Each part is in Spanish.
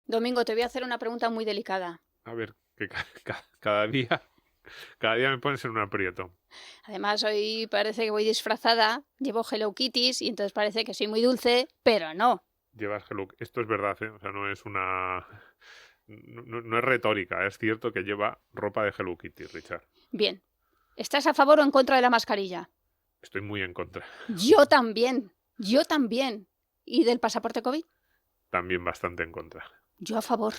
Domingo, te voy a hacer una pregunta muy delicada. A ver, que cada día me pones en un aprieto. Además, hoy parece que voy disfrazada, llevo Hello Kitties y entonces parece que soy muy dulce, pero no. Llevas Hello. Esto es verdad, ¿eh? O sea, no es una... No es retórica, es cierto que lleva ropa de Hello Kitty, Richard. Bien. ¿Estás a favor o en contra de la mascarilla? Estoy muy en contra. Yo también. ¿Y del pasaporte COVID? También bastante en contra. Yo a favor.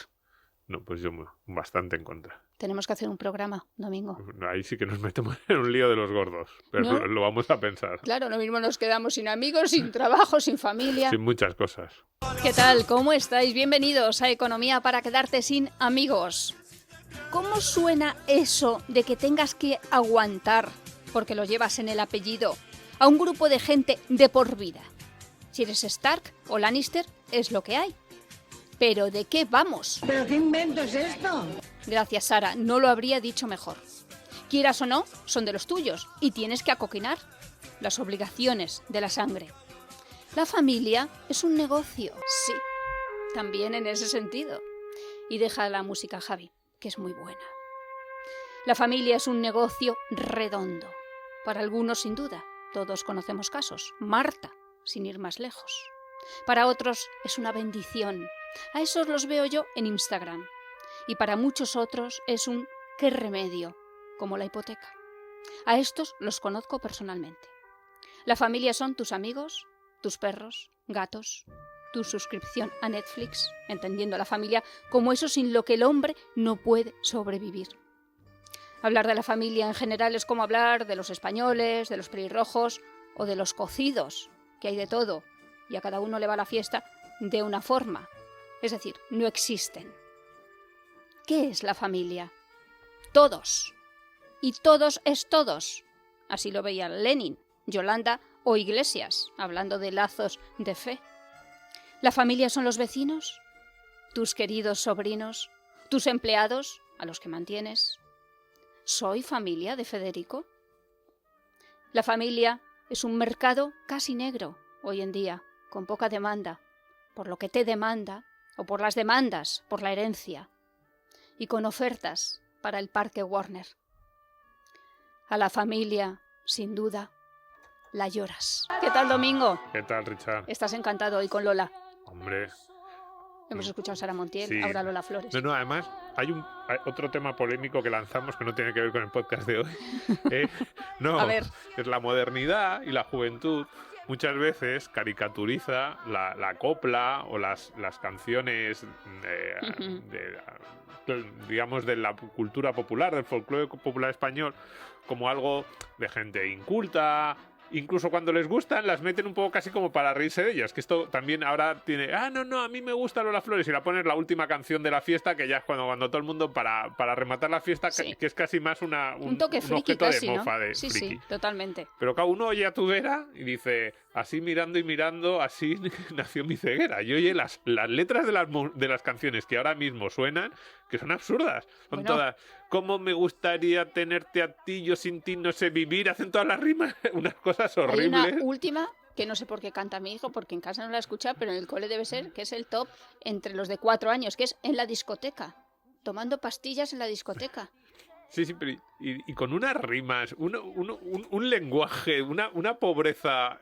No, pues yo bastante en contra. Tenemos que hacer un programa, Domingo. Ahí sí que nos metemos en un lío de los gordos, pero ¿No? lo vamos a pensar. Claro, lo mismo nos quedamos sin amigos, sin trabajo, sin familia. Sin muchas cosas. ¿Qué tal? ¿Cómo estáis? Bienvenidos a Economía para quedarte sin amigos. ¿Cómo suena eso de que tengas que aguantar, porque lo llevas en el apellido, a un grupo de gente de por vida? Si eres Stark o Lannister, es lo que hay. ¿Pero de qué vamos? ¿Pero qué invento es esto? Gracias, Sara, no lo habría dicho mejor. Quieras o no, son de los tuyos y tienes que acoquinar las obligaciones de la sangre. La familia es un negocio, sí, también en ese sentido. Y deja la música, Javi, que es muy buena. La familia es un negocio redondo. Para algunos, sin duda, todos conocemos casos. Marta, sin ir más lejos. Para otros es una bendición. A esos los veo yo en Instagram. Y para muchos otros es un qué remedio, como la hipoteca. A estos los conozco personalmente. La familia son tus amigos, tus perros, gatos, tu suscripción a Netflix, entendiendo a la familia como eso sin lo que el hombre no puede sobrevivir. Hablar de la familia en general es como hablar de los españoles, de los pelirrojos o de los cocidos, que hay de todo, y a cada uno le va la fiesta de una forma. Es decir, no existen. ¿Qué es la familia? Todos. Y todos es todos. Así lo veía Lenin, Yolanda o Iglesias, hablando de lazos de fe. ¿La familia son los vecinos? ¿Tus queridos sobrinos? ¿Tus empleados, a los que mantienes? ¿Soy familia de Federico? La familia es un mercado casi negro hoy en día, con poca demanda, por lo que te demanda, o por las demandas, por la herencia, y con ofertas para el parque Warner. A la familia, sin duda, la lloras. ¿Qué tal, Domingo? ¿Qué tal, Richard? Estás encantado hoy con Lola. Hombre. Hemos escuchado a Sara Montiel, Sí. ahora Lola Flores. No, además, hay otro tema polémico que lanzamos que no tiene que ver con el podcast de hoy. No, A ver. es la modernidad y la juventud. Muchas veces caricaturiza la copla o las canciones, digamos, de la cultura popular, del folclore popular español, como algo de gente inculta. Incluso cuando les gustan, las meten un poco casi como para reírse de ellas. Que esto también ahora tiene... no, a mí me gusta Lola Flores. Y la pones la última canción de la fiesta, que ya es cuando todo el mundo, para rematar la fiesta, Sí. que es casi más un toque friki objeto casi, de mofa, ¿no? de Sí, friki. sí, totalmente. Pero cada uno oye a tu vera y dice, así mirando y mirando, así nació mi ceguera. Y oye las letras de las canciones que ahora mismo suenan, que son absurdas. Son Bueno. todas, ¿cómo me gustaría tenerte a ti, yo sin ti no sé vivir? Hacen todas las rimas, unas cosas Hay horribles. una última que no sé por qué canta mi hijo, porque en casa no la escucha, pero en el cole debe ser, que es el top entre los de 4 años, que es en la discoteca, tomando pastillas en la discoteca. Sí, pero y con unas rimas, un lenguaje, una pobreza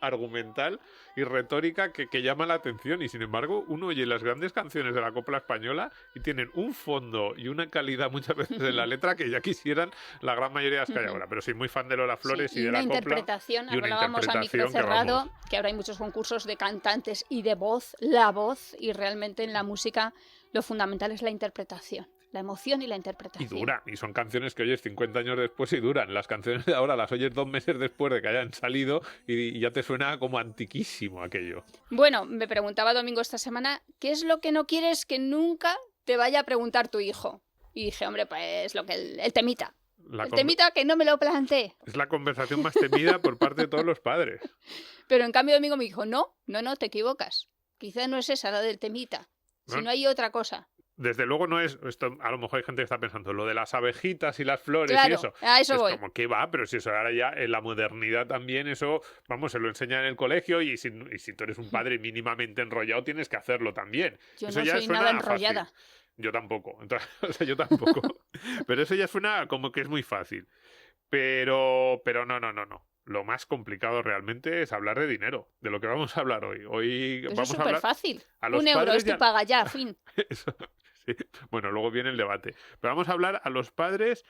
argumental y retórica que llama la atención. Y sin embargo, uno oye las grandes canciones de la copla española y tienen un fondo y una calidad muchas veces en la letra que ya quisieran la gran mayoría de las que hay ahora. Pero soy muy fan de Lola Flores Sí, y de la una copla. interpretación, y una hablábamos a micro interpretación que cerrado, vamos. que ahora hay muchos concursos de cantantes y de voz, la voz, y realmente en la música lo fundamental es la interpretación. La emoción y la Y interpretación. duran, y son canciones que oyes 50 años después y duran. Las canciones de ahora las oyes 2 meses después de que hayan salido y ya te suena como antiquísimo aquello. Bueno, me preguntaba Domingo esta semana, ¿qué es lo que no quieres que nunca te vaya a preguntar tu hijo? Y dije, hombre, pues lo que el temita. El temita que no me lo planteé. Es la conversación más temida por parte de todos los padres. Pero en cambio Domingo me dijo, no, te equivocas. Quizá no es esa la del temita, sino hay otra cosa. desde luego no es, esto a lo mejor hay gente que está pensando, lo de las abejitas y las flores Claro, y eso. a eso Es voy. como, ¿qué va? Pero si eso ahora ya en la modernidad también, eso, vamos, se lo enseñan en el colegio y si tú eres un padre mínimamente enrollado, tienes que hacerlo también. Yo Eso no ya soy suena nada fácil. enrollada. Yo tampoco. Entonces, o sea, yo tampoco. Pero eso ya suena como que es muy fácil. Pero no. Lo más complicado realmente es hablar de dinero, de lo que vamos a hablar hoy. Hoy Eso es vamos a súper hablar fácil. a los 1 euro padres es tu y a- paga ya, fin. Eso, sí. Bueno, luego viene el debate. Pero vamos a hablar a los padres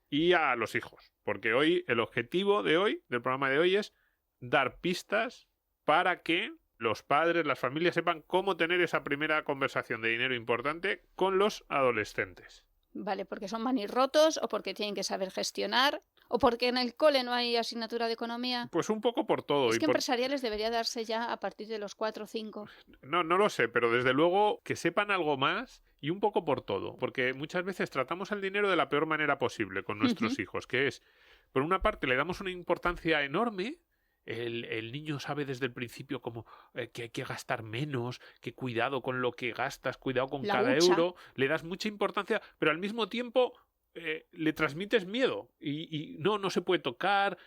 y a los hijos. Porque hoy, el objetivo de hoy, del programa de hoy, es dar pistas para que los padres, las familias sepan cómo tener esa primera conversación de dinero importante con los adolescentes. Vale, porque son manirrotos o porque tienen que saber gestionar o porque en el cole no hay asignatura de economía. Pues un poco por todo. Es y que por... empresariales debería darse ya a partir de los 4 o 5. No lo sé, pero desde luego que sepan algo más y un poco por todo. Porque muchas veces tratamos el dinero de la peor manera posible con nuestros hijos, que es, por una parte, le damos una importancia enorme. El niño sabe desde el principio como que hay que gastar menos, que cuidado con lo que gastas, cuidado con La cada hucha. euro, le das mucha importancia, pero al mismo tiempo le transmites miedo y no se puede tocar,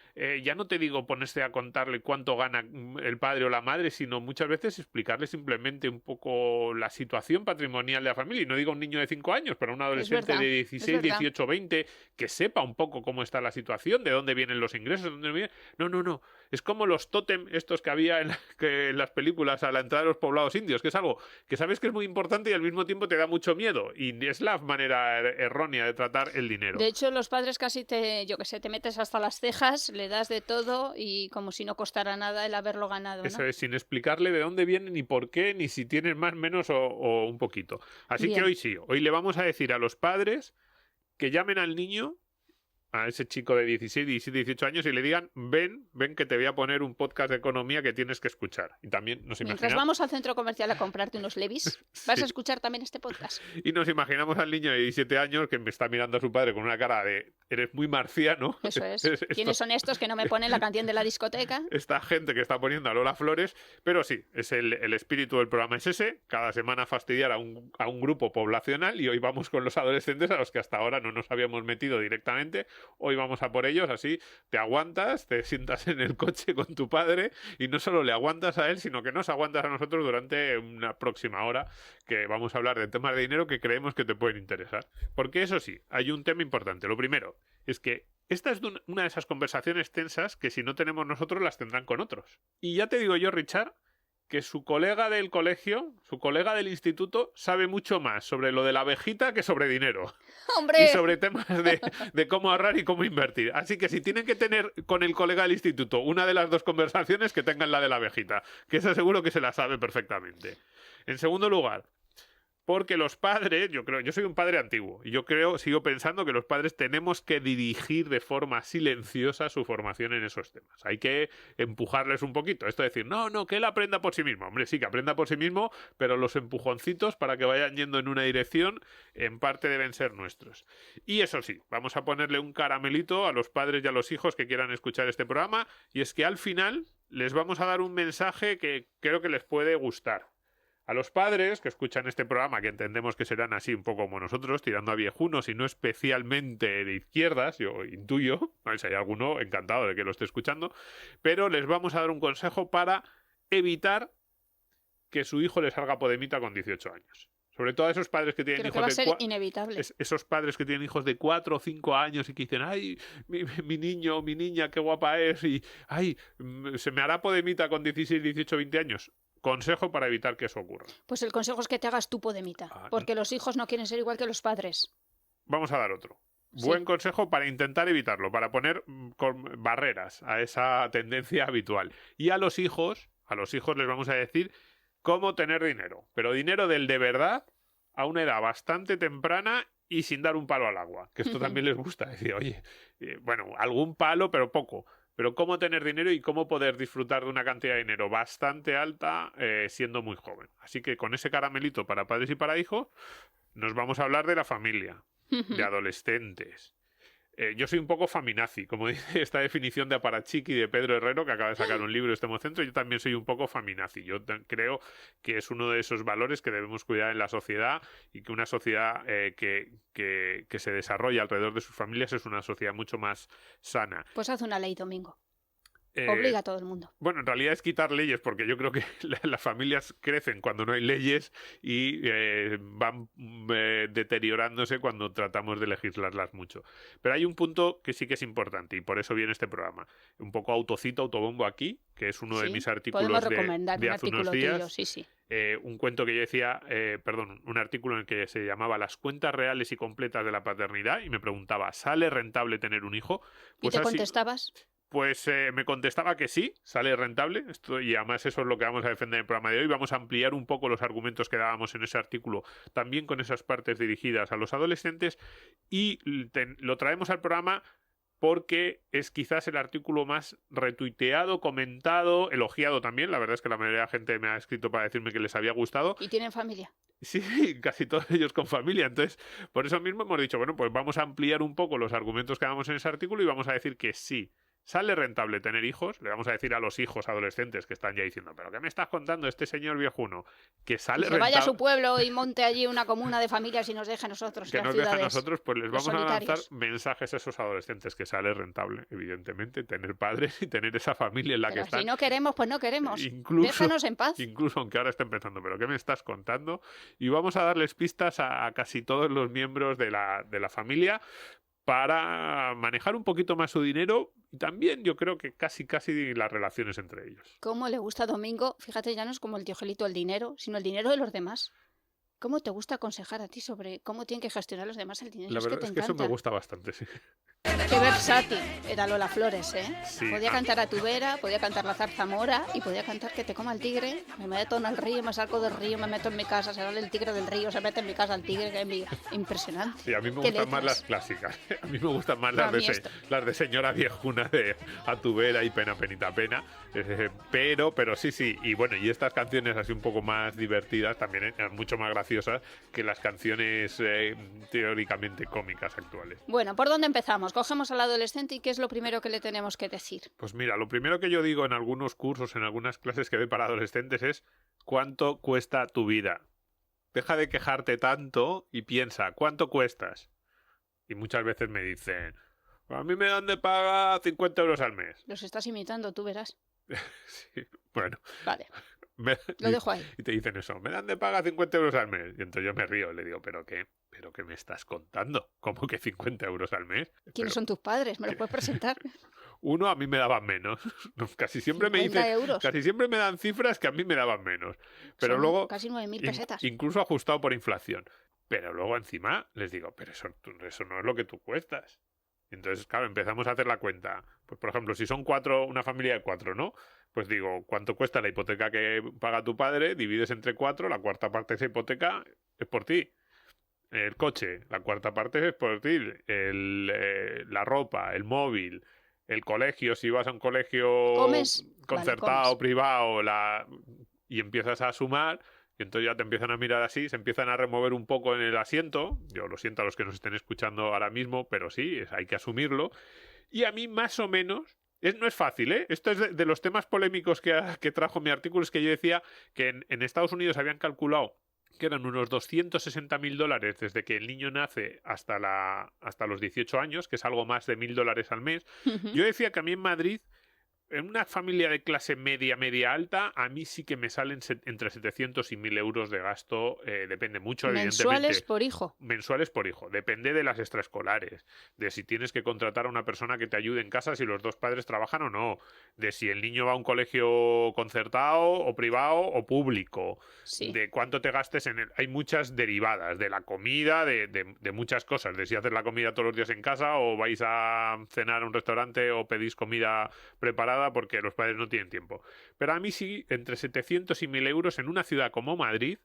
ya no te digo ponerse a contarle cuánto gana el padre o la madre, sino muchas veces explicarle simplemente un poco la situación patrimonial de la familia, y no digo un niño de 5 años, pero un adolescente verdad, de es 16, verdad. 18, 20, que sepa un poco cómo está la situación, de dónde vienen los ingresos, de dónde vienen... No. Es como los tótem estos que había en las películas a la entrada de los poblados indios, que es algo que sabes que es muy importante y al mismo tiempo te da mucho miedo. Y es la manera errónea de tratar el dinero. De hecho, los padres casi te metes hasta las cejas, le das de todo y como si no costara nada el haberlo ganado, ¿no? Eso es, sin explicarle de dónde viene, ni por qué, ni si tienes más, menos o un poquito. Así Bien. que hoy sí, hoy le vamos a decir a los padres que llamen al niño, a ese chico de 16, 17, 18 años y le digan, ven que te voy a poner un podcast de economía que tienes que escuchar. Y también nos Mientras imaginamos... vamos al centro comercial a comprarte unos Levis, vas Sí. a escuchar también este podcast. Y nos imaginamos al niño de 17 años que me está mirando a su padre con una cara de eres muy marciano. Eso es. Esto- ¿Quiénes son estos que no me ponen la canción de la discoteca? Esta gente que está poniendo a Lola Flores, pero sí, es el espíritu del programa es ese, cada semana fastidiar a un grupo poblacional y hoy vamos con los adolescentes a los que hasta ahora no nos habíamos metido directamente, hoy vamos a por ellos, así te aguantas, te sientas en el coche con tu padre y no solo le aguantas a él, sino que nos aguantas a nosotros durante una próxima hora que vamos a hablar de temas de dinero que creemos que te pueden interesar. Porque eso sí, hay un tema importante. Lo primero es que esta es una de esas conversaciones tensas que si no tenemos nosotros las tendrán con otros. Y ya te digo yo, Richard, que su colega del colegio, su colega del instituto, sabe mucho más sobre lo de la abejita que sobre dinero. ¡Hombre! Y sobre temas de cómo ahorrar y cómo invertir. Así que si tienen que tener con el colega del instituto una de las dos conversaciones, que tengan la de la abejita, que esa seguro que se la sabe perfectamente. En segundo lugar, porque los padres, yo soy un padre antiguo, y sigo pensando que los padres tenemos que dirigir de forma silenciosa su formación en esos temas. Hay que empujarles un poquito. Esto de decir, no, que él aprenda por sí mismo. Hombre, sí, que aprenda por sí mismo, pero los empujoncitos para que vayan yendo en una dirección, en parte deben ser nuestros. Y eso sí, vamos a ponerle un caramelito a los padres y a los hijos que quieran escuchar este programa, y es que al final les vamos a dar un mensaje que creo que les puede gustar. A los padres que escuchan este programa, que entendemos que serán así un poco como nosotros, tirando a viejunos y no especialmente de izquierdas, yo intuyo, a ver si hay alguno encantado de que lo esté escuchando, pero les vamos a dar un consejo para evitar que su hijo le salga podemita con 18 años. Sobre todo a esos padres que tienen Creo que hijos va a de ser inevitable. esos padres que tienen hijos de 4 o 5 años y que dicen, ay, mi niño o mi niña, qué guapa es, y ay, se me hará podemita con 16, 18, 20 años. Consejo para evitar que eso ocurra. Pues el consejo es que te hagas tu podemita, porque los hijos no quieren ser igual que los padres. Vamos a dar otro. Sí. Buen consejo para intentar evitarlo, para poner barreras a esa tendencia habitual. Y a los hijos les vamos a decir cómo tener dinero, pero dinero del de verdad a una edad bastante temprana y sin dar un palo al agua, que esto también les gusta, decir, oye, bueno, algún palo, pero poco. Pero cómo tener dinero y cómo poder disfrutar de una cantidad de dinero bastante alta siendo muy joven. Así que con ese caramelito para padres y para hijos, nos vamos a hablar de la familia, de adolescentes, yo soy un poco faminazi, como dice esta definición de Aparachic y de Pedro Herrero, que acaba de sacar un libro, Estemos-centro. Yo también soy un poco faminazi. Yo creo que es uno de esos valores que debemos cuidar en la sociedad, y que una sociedad que se desarrolla alrededor de sus familias es una sociedad mucho más sana. Pues haz una ley, Domingo. Obliga a todo el mundo. Bueno, en realidad es quitar leyes, porque yo creo que las familias crecen cuando no hay leyes y van deteriorándose cuando tratamos de legislarlas mucho. Pero hay un punto que sí que es importante, y por eso viene este programa. Un poco autocito, autobombo aquí, que es uno de mis artículos podemos recomendar de un hace artículo unos días. tuyo, sí. Un cuento que yo decía, un artículo en el que se llamaba Las cuentas reales y completas de la paternidad, y me preguntaba, ¿sale rentable tener un hijo? Pues ¿y te contestabas? Pues me contestaba que sí, sale rentable. Y además eso es lo que vamos a defender en el programa de hoy. Vamos a ampliar un poco los argumentos que dábamos en ese artículo, también con esas partes dirigidas a los adolescentes, y lo traemos al programa porque es quizás el artículo más retuiteado, comentado, elogiado también. La verdad es que la mayoría de la gente me ha escrito para decirme que les había gustado. ¿Y tienen familia? Sí, casi todos ellos con familia. Entonces, por eso mismo hemos dicho, bueno, pues vamos a ampliar un poco los argumentos que damos en ese artículo y vamos a decir que sí. ¿Sale rentable tener hijos? Le vamos a decir a los hijos adolescentes que están ya diciendo, ¿pero qué me estás contando este señor viejuno? Que sale que rentable. Vaya a su pueblo y monte allí una comuna de familias y nos deje a nosotros. Que las nos deje a ciudades, nosotros, pues les vamos solitarios. a lanzar mensajes a esos adolescentes, que sale rentable, evidentemente, tener padres y tener esa familia en la Pero que están. si no queremos, pues no queremos. Incluso, déjanos en paz. Incluso aunque ahora estén pensando, ¿pero qué me estás contando? Y vamos a darles pistas a casi todos los miembros de la familia, para manejar un poquito más su dinero, y también yo creo que casi las relaciones entre ellos. ¿Cómo le gusta a Domingo? Fíjate, ya no es como el tío Gelito el dinero, sino el dinero de los demás. ¿Cómo te gusta aconsejar a ti sobre cómo tienen que gestionar los demás el dinero? La verdad es que eso me gusta bastante, sí. Qué versátil era Lola Flores, ¿eh? Sí, podía cantar a tu vera, podía cantar la zarzamora y podía cantar que te coma el tigre. Me meto en el río, me salgo del río, me meto en mi casa, se sale el tigre del río, se mete en mi casa el tigre. Impresionante. Sí, a mí me gustan más las clásicas. A mí me gustan más las de señora viejuna, de A tu vera y Pena, penita, pena. Pero sí. Y bueno, y estas canciones así un poco más divertidas también eran mucho más graciosas que las canciones teóricamente cómicas actuales. Bueno, ¿por dónde empezamos? Cogemos al adolescente y ¿qué es lo primero que le tenemos que decir? Pues mira, lo primero que yo digo en algunos cursos, en algunas clases que doy para adolescentes es: ¿cuánto cuesta tu vida? Deja de quejarte tanto y piensa, ¿cuánto cuestas? Y muchas veces me dicen, a mí me dan de paga 50 euros al mes. Los estás imitando, tú verás. Sí, bueno. Vale. Lo dejo ahí. Y te dicen eso, me dan de paga 50 euros al mes. Y entonces yo me río, le digo, ¿pero qué me estás contando? ¿Cómo que 50 euros al mes? ¿Quiénes son tus padres? ¿Me los puedes presentar? Uno, a mí me daban menos. Casi siempre me dicen, euros. Casi siempre me dan cifras que a mí me daban menos. Pero son luego casi 9.000 pesetas. Incluso ajustado por inflación. Pero luego encima les digo, pero eso no es lo que tú cuestas. Entonces, claro, empezamos a hacer la cuenta. Pues, por ejemplo, si son una familia de 4, ¿no? Pues digo, ¿cuánto cuesta la hipoteca que paga tu padre? Divides entre 4, la cuarta parte de esa hipoteca es por ti. El coche, la cuarta parte es por ti. La ropa, el móvil, el colegio, si vas a un colegio concertado, privado, y empiezas a sumar. Y entonces ya te empiezan a mirar así, se empiezan a remover un poco en el asiento. Yo lo siento a los que nos estén escuchando ahora mismo, pero sí, hay que asumirlo. Y a mí más o menos, no es fácil, ¿eh? Esto es de los temas polémicos que trajo mi artículo, es que yo decía que en Estados Unidos habían calculado que eran unos $260.000 desde que el niño nace hasta los 18 años, que es algo más de $1.000 al mes. Yo decía que a mí en Madrid, en una familia de clase media alta, a mí sí que me salen entre 700 y 1.000 euros de gasto. Depende mucho, evidentemente. ¿Mensuales por hijo? Mensuales por hijo. Depende de las extraescolares. De si tienes que contratar a una persona que te ayude en casa, si los dos padres trabajan o no. De si el niño va a un colegio concertado o privado o público. Sí. De cuánto te gastes en él. Hay muchas derivadas. De la comida, de muchas cosas. De si haces la comida todos los días en casa o vais a cenar a un restaurante o pedís comida preparada porque los padres no tienen tiempo. Pero a mí sí, entre 700 y 1.000 euros en una ciudad como Madrid,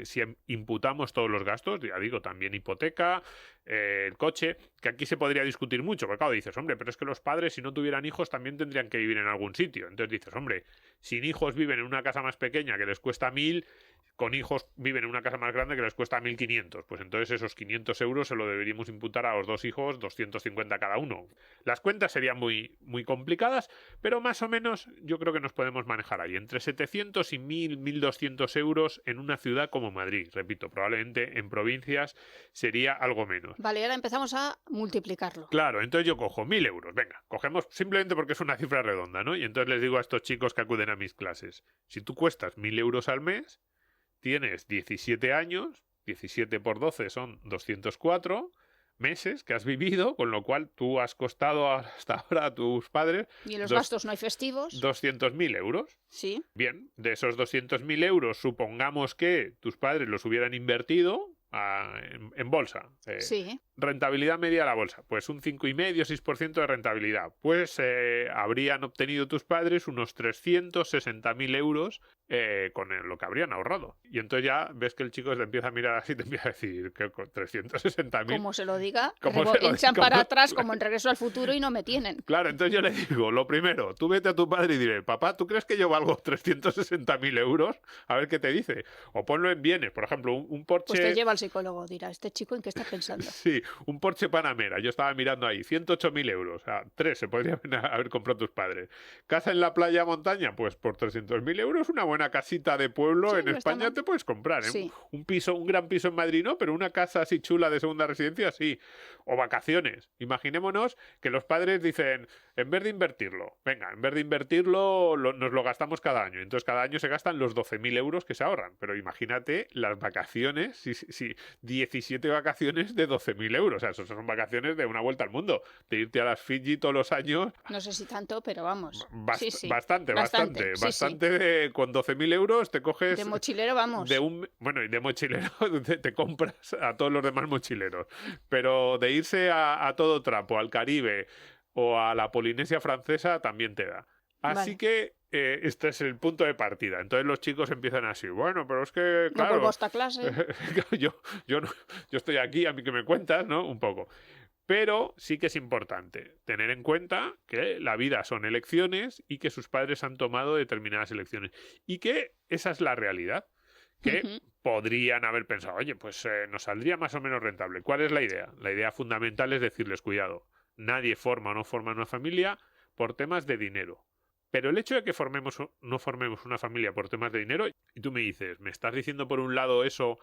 si imputamos todos los gastos, ya digo, también hipoteca, el coche, que aquí se podría discutir mucho, porque claro, dices, hombre, pero es que los padres, si no tuvieran hijos, también tendrían que vivir en algún sitio. Entonces dices, hombre, sin hijos viven en una casa más pequeña que les cuesta 1.000, con hijos viven en una casa más grande que les cuesta 1.500. Pues entonces esos 500 euros se lo deberíamos imputar a los dos hijos, 250 cada uno. Las cuentas serían muy, muy complicadas, pero más o menos yo creo que nos podemos manejar ahí. Entre 700 y 1.000, 1.200 euros en una ciudad como Madrid. Repito, probablemente en provincias sería algo menos. Vale, ahora empezamos a multiplicarlo. Claro, entonces yo cojo 1.000 euros. Venga, cogemos simplemente porque es una cifra redonda, ¿no? Y entonces les digo a estos chicos que acuden a mis clases, si tú cuestas 1.000 euros al mes, tienes 17 años, 17 por 12 son 204 meses que has vivido, con lo cual tú has costado hasta ahora a tus padres... ¿Y en los gastos no hay festivos? 200.000 euros. Sí. Bien, de esos 200.000 euros, supongamos que tus padres los hubieran invertido en bolsa. Sí. Rentabilidad media de la bolsa, pues un 5,5-6% de rentabilidad. Pues habrían obtenido tus padres unos 360.000 euros con lo que habrían ahorrado. Y entonces ya ves que el chico te empieza a mirar así y te empieza a decir que con 360.000... Como se lo diga, Como se lo echan diga, para atrás como en Regreso al Futuro y no me tienen. Claro, entonces yo le digo, lo primero, tú vete a tu padre y dile, papá, ¿tú crees que yo valgo 360.000 euros? A ver qué te dice. O ponlo en bienes, por ejemplo, un Porsche... Pues te lleva al psicólogo, dirá, ¿este chico en qué está pensando? Sí, un Porsche Panamera, yo estaba mirando ahí, 108.000 euros, o sea, 3 se podrían haber comprado tus padres. Casa en la playa montaña, pues por 300.000 euros, una buena casita de pueblo Sí, en no está España mal. te puedes comprar, ¿eh? Sí. Un piso, un gran piso en Madrid no, pero una casa así chula de segunda residencia sí. O vacaciones. Imaginémonos que los padres dicen, en vez de invertirlo, venga, en vez de invertirlo, nos lo gastamos cada año. Entonces cada año se gastan los 12.000 euros que se ahorran. Pero imagínate las vacaciones, si 17 vacaciones de 12.000 euros. O sea, eso son vacaciones de una vuelta al mundo. De irte a las Fiji todos los años. No sé si tanto, pero vamos. Sí, sí. Bastante. Sí, Bastante con 12.000 euros te coges... De mochilero vamos. Bueno, y de mochilero te compras a todos los demás mochileros. Pero de irse a todo trapo, al Caribe o a la Polinesia francesa, también te da. Así Vale. que este es el punto de partida. Entonces los chicos empiezan así, bueno, pero es que, No claro, vuelvo a esta clase. yo estoy aquí, a mí que me cuentas, ¿no? Un poco. Pero sí que es importante tener en cuenta que la vida son elecciones y que sus padres han tomado determinadas elecciones. Y que esa es la realidad. Que Ujú. podrían haber pensado, oye, pues nos saldría más o menos rentable. ¿Cuál es la idea? La idea fundamental es decirles, cuidado, nadie forma o no forma una familia por temas de dinero. Pero el hecho de que no formemos una familia por temas de dinero, y tú me dices, me estás diciendo por un lado eso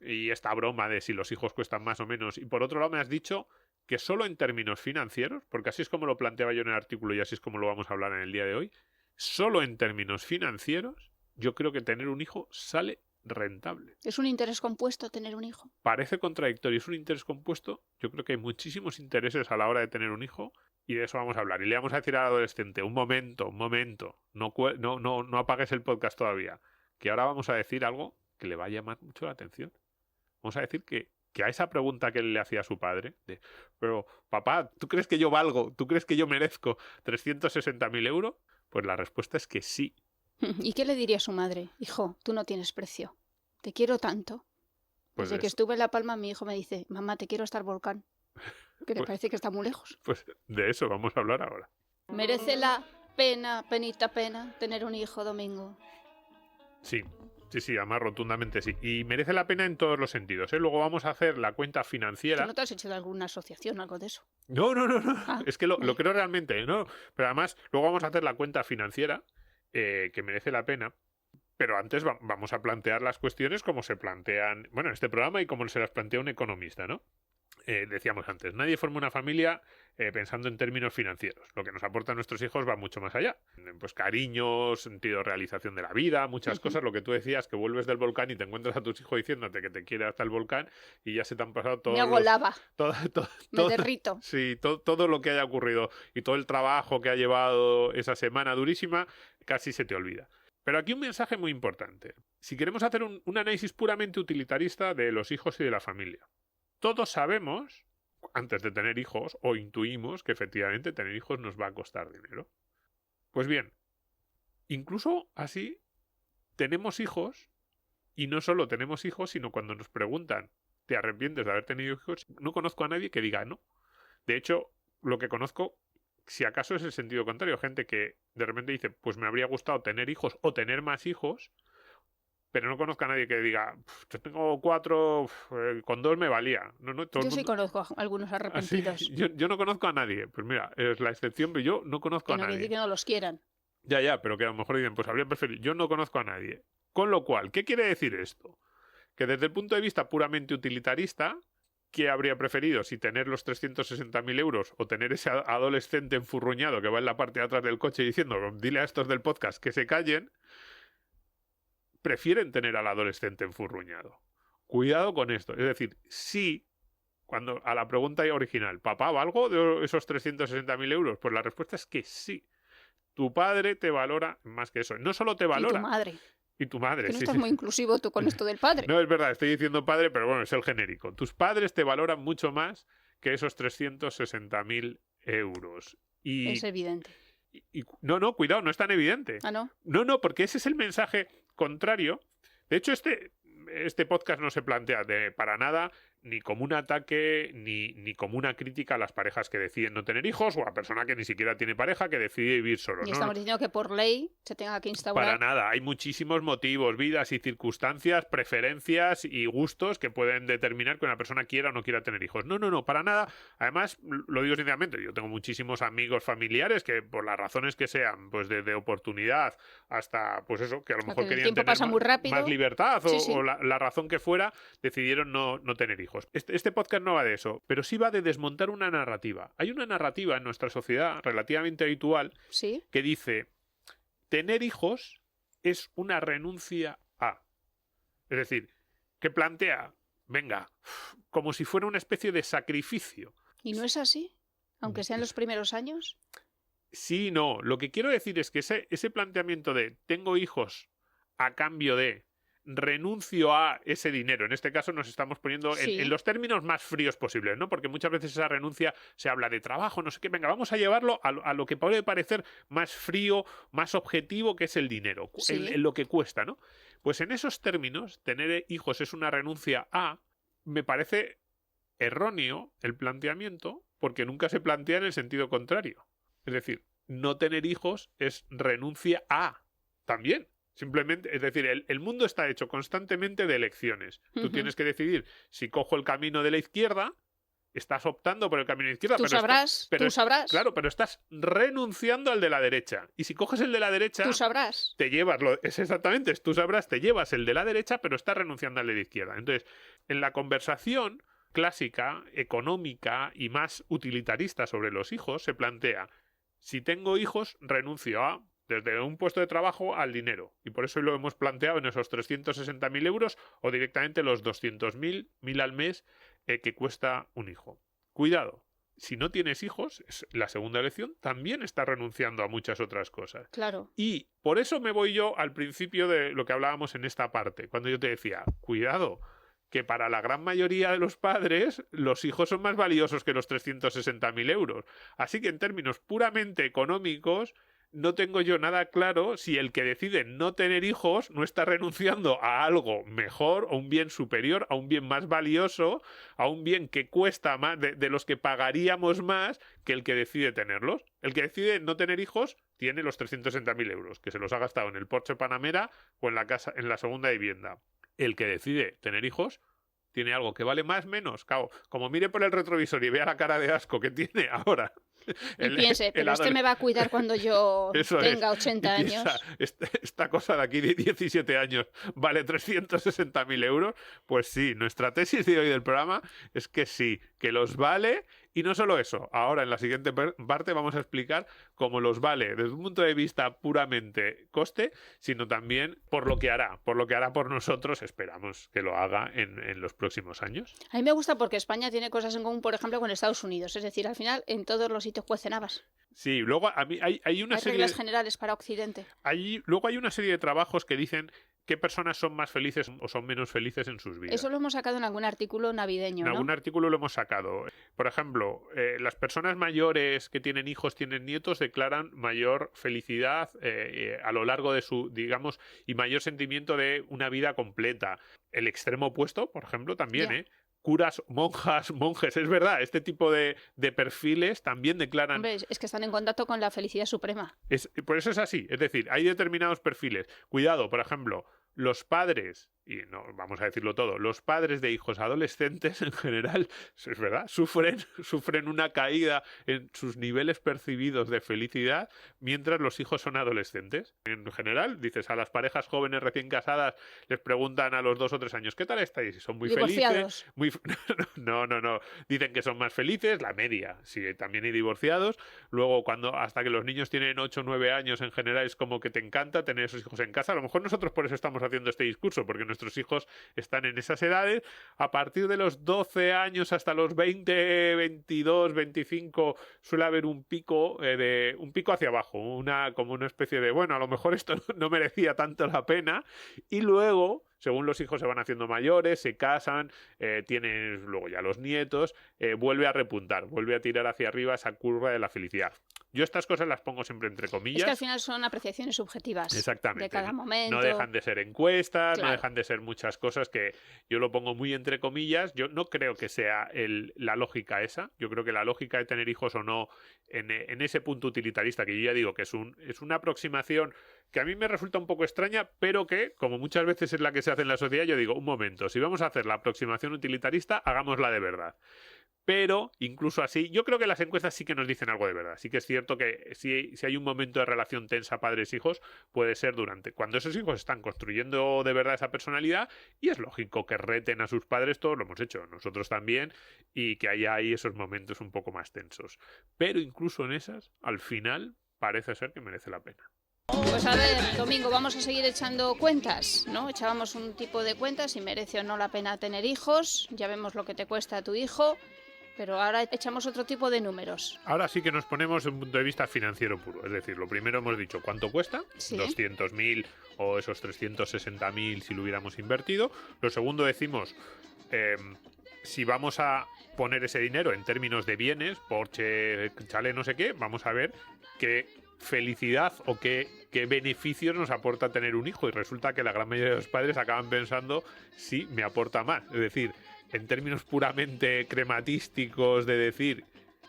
y esta broma de si los hijos cuestan más o menos, y por otro lado me has dicho que solo en términos financieros, porque así es como lo planteaba yo en el artículo y así es como lo vamos a hablar en el día de hoy, solo en términos financieros, yo creo que tener un hijo sale rentable. ¿Es un interés compuesto tener un hijo? Parece contradictorio, es un interés compuesto. Yo creo que hay muchísimos intereses a la hora de tener un hijo y de eso vamos a hablar. Y le vamos a decir al adolescente, un momento, no apagues el podcast todavía, que ahora vamos a decir algo que le va a llamar mucho la atención. Vamos a decir que a esa pregunta que él le hacía a su padre, de, pero papá, ¿tú crees que yo valgo? ¿Tú crees que yo merezco 360.000 euros? Pues la respuesta es que sí. ¿Y qué le diría a su madre? Hijo, tú no tienes precio. Te quiero tanto. Pues Desde que eso. estuve en La Palma, mi hijo me dice, mamá, te quiero hasta el volcán. Que le Pues- parece que está muy lejos. Pues de eso vamos a hablar ahora. ¿Merece la pena, penita pena, tener un hijo, Domingo? Sí, además rotundamente sí. Y merece la pena en todos los sentidos, ¿eh? Luego vamos a hacer la cuenta ¿Tú financiera. no te has hecho de alguna asociación o algo de eso? No. Ah, Es que lo vale. creo realmente, ¿no? Pero además, luego vamos a hacer la cuenta financiera, que merece la pena. Pero antes vamos a plantear las cuestiones como se plantean, bueno, en este programa y como se las plantea un economista, ¿no? Decíamos antes, nadie forma una familia pensando en términos financieros. Lo que nos aportan nuestros hijos va mucho más allá. Pues cariño, sentido de realización de la vida, muchas Ujú. cosas. Lo que tú decías, que vuelves del volcán y te encuentras a tus hijos diciéndote que te quiere hasta el volcán y ya se te han pasado todos Me hago lava, me todo- derrito. sí, todo lo que haya ocurrido y todo el trabajo que ha llevado esa semana durísima, casi se te olvida. Pero aquí un mensaje muy importante. Si queremos hacer un análisis puramente utilitarista de los hijos y de la familia. Todos sabemos, antes de tener hijos, o intuimos que efectivamente tener hijos nos va a costar dinero. Pues bien, incluso así tenemos hijos, y no solo tenemos hijos, sino cuando nos preguntan, ¿te arrepientes de haber tenido hijos? No conozco a nadie que diga no. De hecho, lo que conozco, si acaso es el sentido contrario, gente que de repente dice, pues me habría gustado tener hijos o tener más hijos, pero no conozco a nadie que diga, yo tengo 4, con 2 me valía. No, todo Yo el sí mundo... conozco a algunos ¿Ah, sí? arrepentidos. Yo no conozco a nadie. Pues mira, es la excepción, pero yo no conozco Que a no quiere nadie. decir que no los quieran. Ya, pero que a lo mejor dicen, pues habría preferido. Yo no conozco a nadie. Con lo cual, ¿qué quiere decir esto? Que desde el punto de vista puramente utilitarista, ¿qué habría preferido? Si tener los 360.000 euros o tener ese adolescente enfurruñado que va en la parte de atrás del coche diciendo, dile a estos del podcast que se callen, prefieren tener al adolescente enfurruñado. Cuidado con esto. Es decir, sí, cuando a la pregunta original, ¿papá valgo de esos 360.000 euros? Pues la respuesta es que sí. Tu padre te valora más que eso. No solo te valora. Y tu madre. Y tu madre, Que no sí, estás sí. muy inclusivo tú con esto del padre. No, es verdad, estoy diciendo padre, pero bueno, es el genérico. Tus padres te valoran mucho más que esos 360.000 euros. Y, Es evidente. no, cuidado, no es tan evidente. ¿Ah, no? No, porque ese es el mensaje contrario. De hecho, este podcast no se plantea para nada ni como un ataque ni como una crítica a las parejas que deciden no tener hijos o a persona que ni siquiera tiene pareja que decide vivir solo. Y No, estamos diciendo que por ley se tenga que instaurar. para nada, hay muchísimos motivos, vidas y circunstancias, preferencias y gustos que pueden determinar que una persona quiera o no quiera tener hijos. No, para nada. Además, lo digo sinceramente, yo tengo muchísimos amigos familiares que por las razones que sean, pues desde oportunidad hasta, pues eso, que a lo mejor el querían tiempo tener pasa muy rápido. más libertad Sí, sí. o la razón que fuera, decidieron no tener hijos. Este podcast no va de eso, pero sí va de desmontar una narrativa. Hay una narrativa en nuestra sociedad relativamente habitual Sí. que dice, tener hijos es una renuncia a. Es decir, que plantea, venga, como si fuera una especie de sacrificio. ¿Y no es así? Aunque sean los primeros años. Sí, no. Lo que quiero decir es que ese planteamiento de tengo hijos a cambio de renuncio a ese dinero. En este caso nos estamos poniendo Sí. en los términos más fríos posibles, ¿no? Porque muchas veces esa renuncia se habla de trabajo, no sé qué. Venga, vamos a llevarlo a lo que puede parecer más frío, más objetivo, que es el dinero, Sí. en lo que cuesta, ¿no? Pues en esos términos, tener hijos es una renuncia a, me parece erróneo el planteamiento, porque nunca se plantea en el sentido contrario. Es decir, no tener hijos es renuncia a también. Simplemente, es decir, el mundo está hecho constantemente de elecciones. Tú tienes que decidir si cojo el camino de la izquierda, estás optando por el camino de la izquierda. Tú sabrás. Claro, pero estás renunciando al de la derecha. Y si coges el de la derecha, Tú sabrás. te llevas, es exactamente, tú sabrás, te llevas el de la derecha, pero estás renunciando al de la izquierda. Entonces, en la conversación clásica, económica y más utilitarista sobre los hijos, se plantea, si tengo hijos, renuncio a, desde un puesto de trabajo al dinero. Y por eso lo hemos planteado en esos 360.000 euros o directamente los 200.000, 1.000 al mes que cuesta un hijo. Cuidado, si no tienes hijos, es la segunda elección, también estás renunciando a muchas otras cosas. Claro. Y por eso me voy yo al principio de lo que hablábamos en esta parte, cuando yo te decía, cuidado, que para la gran mayoría de los padres los hijos son más valiosos que los 360.000 euros. Así que en términos puramente económicos, no tengo yo nada claro si el que decide no tener hijos no está renunciando a algo mejor, a un bien superior, a un bien más valioso, a un bien que cuesta más, de los que pagaríamos más que el que decide tenerlos. El que decide no tener hijos tiene los 360.000 euros, que se los ha gastado en el Porsche Panamera o en la casa, en la segunda vivienda. El que decide tener hijos tiene algo que vale más, menos. Claro, como mire por el retrovisor y vea la cara de asco que tiene ahora. Y piense, pero este me va a cuidar cuando yo tenga 80 y piensa, años. Esta cosa de aquí de 17 años vale 360.000 euros. Pues sí, nuestra tesis de hoy del programa es que sí, que los vale. Y no solo eso, ahora en la siguiente parte vamos a explicar cómo los vale desde un punto de vista puramente coste, sino también por lo que hará por nosotros, esperamos que lo haga en los próximos años. A mí me gusta porque España tiene cosas en común, por ejemplo, con Estados Unidos. Es decir, al final, en todos los sitios cuecen habas. Sí, luego a mí hay una Hay serie reglas generales para Occidente. luego hay una serie de trabajos que dicen qué personas son más felices o son menos felices en sus vidas. Eso lo hemos sacado en algún artículo navideño, En ¿no? algún artículo lo hemos sacado. Por ejemplo, las personas mayores que tienen hijos, tienen nietos, declaran mayor felicidad a lo largo de su, digamos, y mayor sentimiento de una vida completa. El extremo opuesto, por ejemplo, también, Ya. Curas, monjas, monjes, es verdad, este tipo de perfiles también declaran... Hombre, es que están en contacto con la felicidad suprema. Por eso es así, es decir, hay determinados perfiles. Cuidado, por ejemplo, los padres, y no vamos a decirlo todo, los padres de hijos adolescentes en general, es verdad, sufren una caída en sus niveles percibidos de felicidad mientras los hijos son adolescentes. En general, dices, a las parejas jóvenes recién casadas les preguntan a los 2 o 3 años, ¿qué tal estáis? Son muy Divorciados. felices. No. Dicen que son más felices, la media. Sí, también hay divorciados. Luego, hasta que los niños tienen 8 o 9 años, en general es como que te encanta tener esos hijos en casa. A lo mejor nosotros por eso estamos haciendo este discurso, porque nuestros hijos están en esas edades. A partir de los 12 años hasta los 20, 22, 25 suele haber un pico hacia abajo, como una especie de, bueno, a lo mejor esto no merecía tanto la pena, y luego, según los hijos se van haciendo mayores, se casan, tienen luego ya los nietos, vuelve a repuntar, vuelve a tirar hacia arriba esa curva de la felicidad. Yo estas cosas las pongo siempre entre comillas. Es que al final son apreciaciones subjetivas. Exactamente. De cada momento. No dejan de ser encuestas, Claro. no dejan de ser muchas cosas que yo lo pongo muy entre comillas. Yo no creo que sea la lógica esa. Yo creo que la lógica de tener hijos o no en ese punto utilitarista, que yo ya digo que es una aproximación que a mí me resulta un poco extraña, pero que, como muchas veces es la que se hace en la sociedad, yo digo, un momento, si vamos a hacer la aproximación utilitarista, hagámosla de verdad. Pero, incluso así, yo creo que las encuestas sí que nos dicen algo de verdad. Sí que es cierto que si hay un momento de relación tensa padres-hijos, puede ser cuando esos hijos están construyendo de verdad esa personalidad, y es lógico que reten a sus padres, todos lo hemos hecho, nosotros también, y que haya ahí esos momentos un poco más tensos. Pero incluso en esas, al final, parece ser que merece la pena. Pues a ver, Domingo, vamos a seguir echando cuentas, ¿no? Echábamos un tipo de cuentas, si merece o no la pena tener hijos, ya vemos lo que te cuesta a tu hijo, pero ahora echamos otro tipo de números. Ahora sí que nos ponemos en un punto de vista financiero puro. Es decir, lo primero hemos dicho cuánto cuesta, Sí. 200.000 o esos 360.000 si lo hubiéramos invertido. Lo segundo decimos, si vamos a poner ese dinero en términos de bienes, Porsche, chalet, no sé qué, vamos a ver qué felicidad o qué beneficios nos aporta tener un hijo. Y resulta que la gran mayoría de los padres acaban pensando si me aporta más. Es decir, en términos puramente crematísticos de decir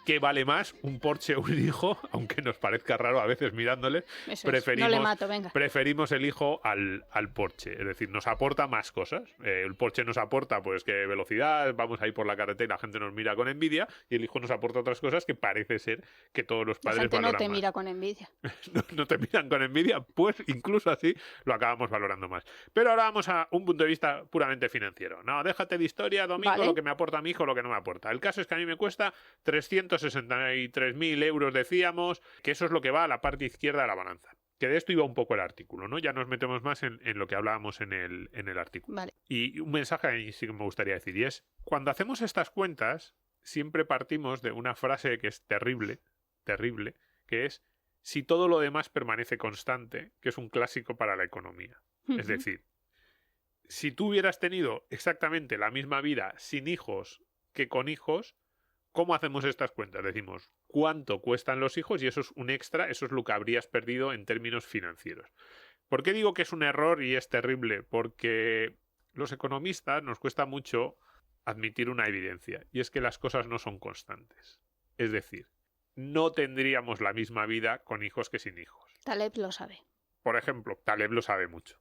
qué vale más, un Porsche o un hijo, aunque nos parezca raro a veces mirándole, Eso es, no le mato, venga. preferimos el hijo al Porsche. Es decir, nos aporta más cosas. El Porsche nos aporta pues que velocidad, vamos ahí por la carretera y la gente nos mira con envidia, y el hijo nos aporta otras cosas que parece ser que todos los padres valoran más. La gente no te mira con envidia. No te miran con envidia, pues incluso así lo acabamos valorando más. Pero ahora vamos a un punto de vista puramente financiero. No, déjate de historia, Domingo, Vale. lo que me aporta mi hijo, lo que no me aporta. El caso es que a mí me cuesta 363.000 euros, decíamos, que eso es lo que va a la parte izquierda de la balanza. Que de esto iba un poco el artículo, ¿no? Ya nos metemos más en lo que hablábamos en el artículo. Vale. Y un mensaje ahí sí que me gustaría decir, y es, cuando hacemos estas cuentas, siempre partimos de una frase que es terrible, que es, si todo lo demás permanece constante, que es un clásico para la economía. Es decir, si tú hubieras tenido exactamente la misma vida sin hijos que con hijos, ¿cómo hacemos estas cuentas? Decimos, ¿cuánto cuestan los hijos? Y eso es un extra, eso es lo que habrías perdido en términos financieros. ¿Por qué digo que es un error y es terrible? Porque los economistas nos cuesta mucho admitir una evidencia, y es que las cosas no son constantes. Es decir, no tendríamos la misma vida con hijos que sin hijos. Taleb lo sabe. Por ejemplo, Taleb lo sabe mucho.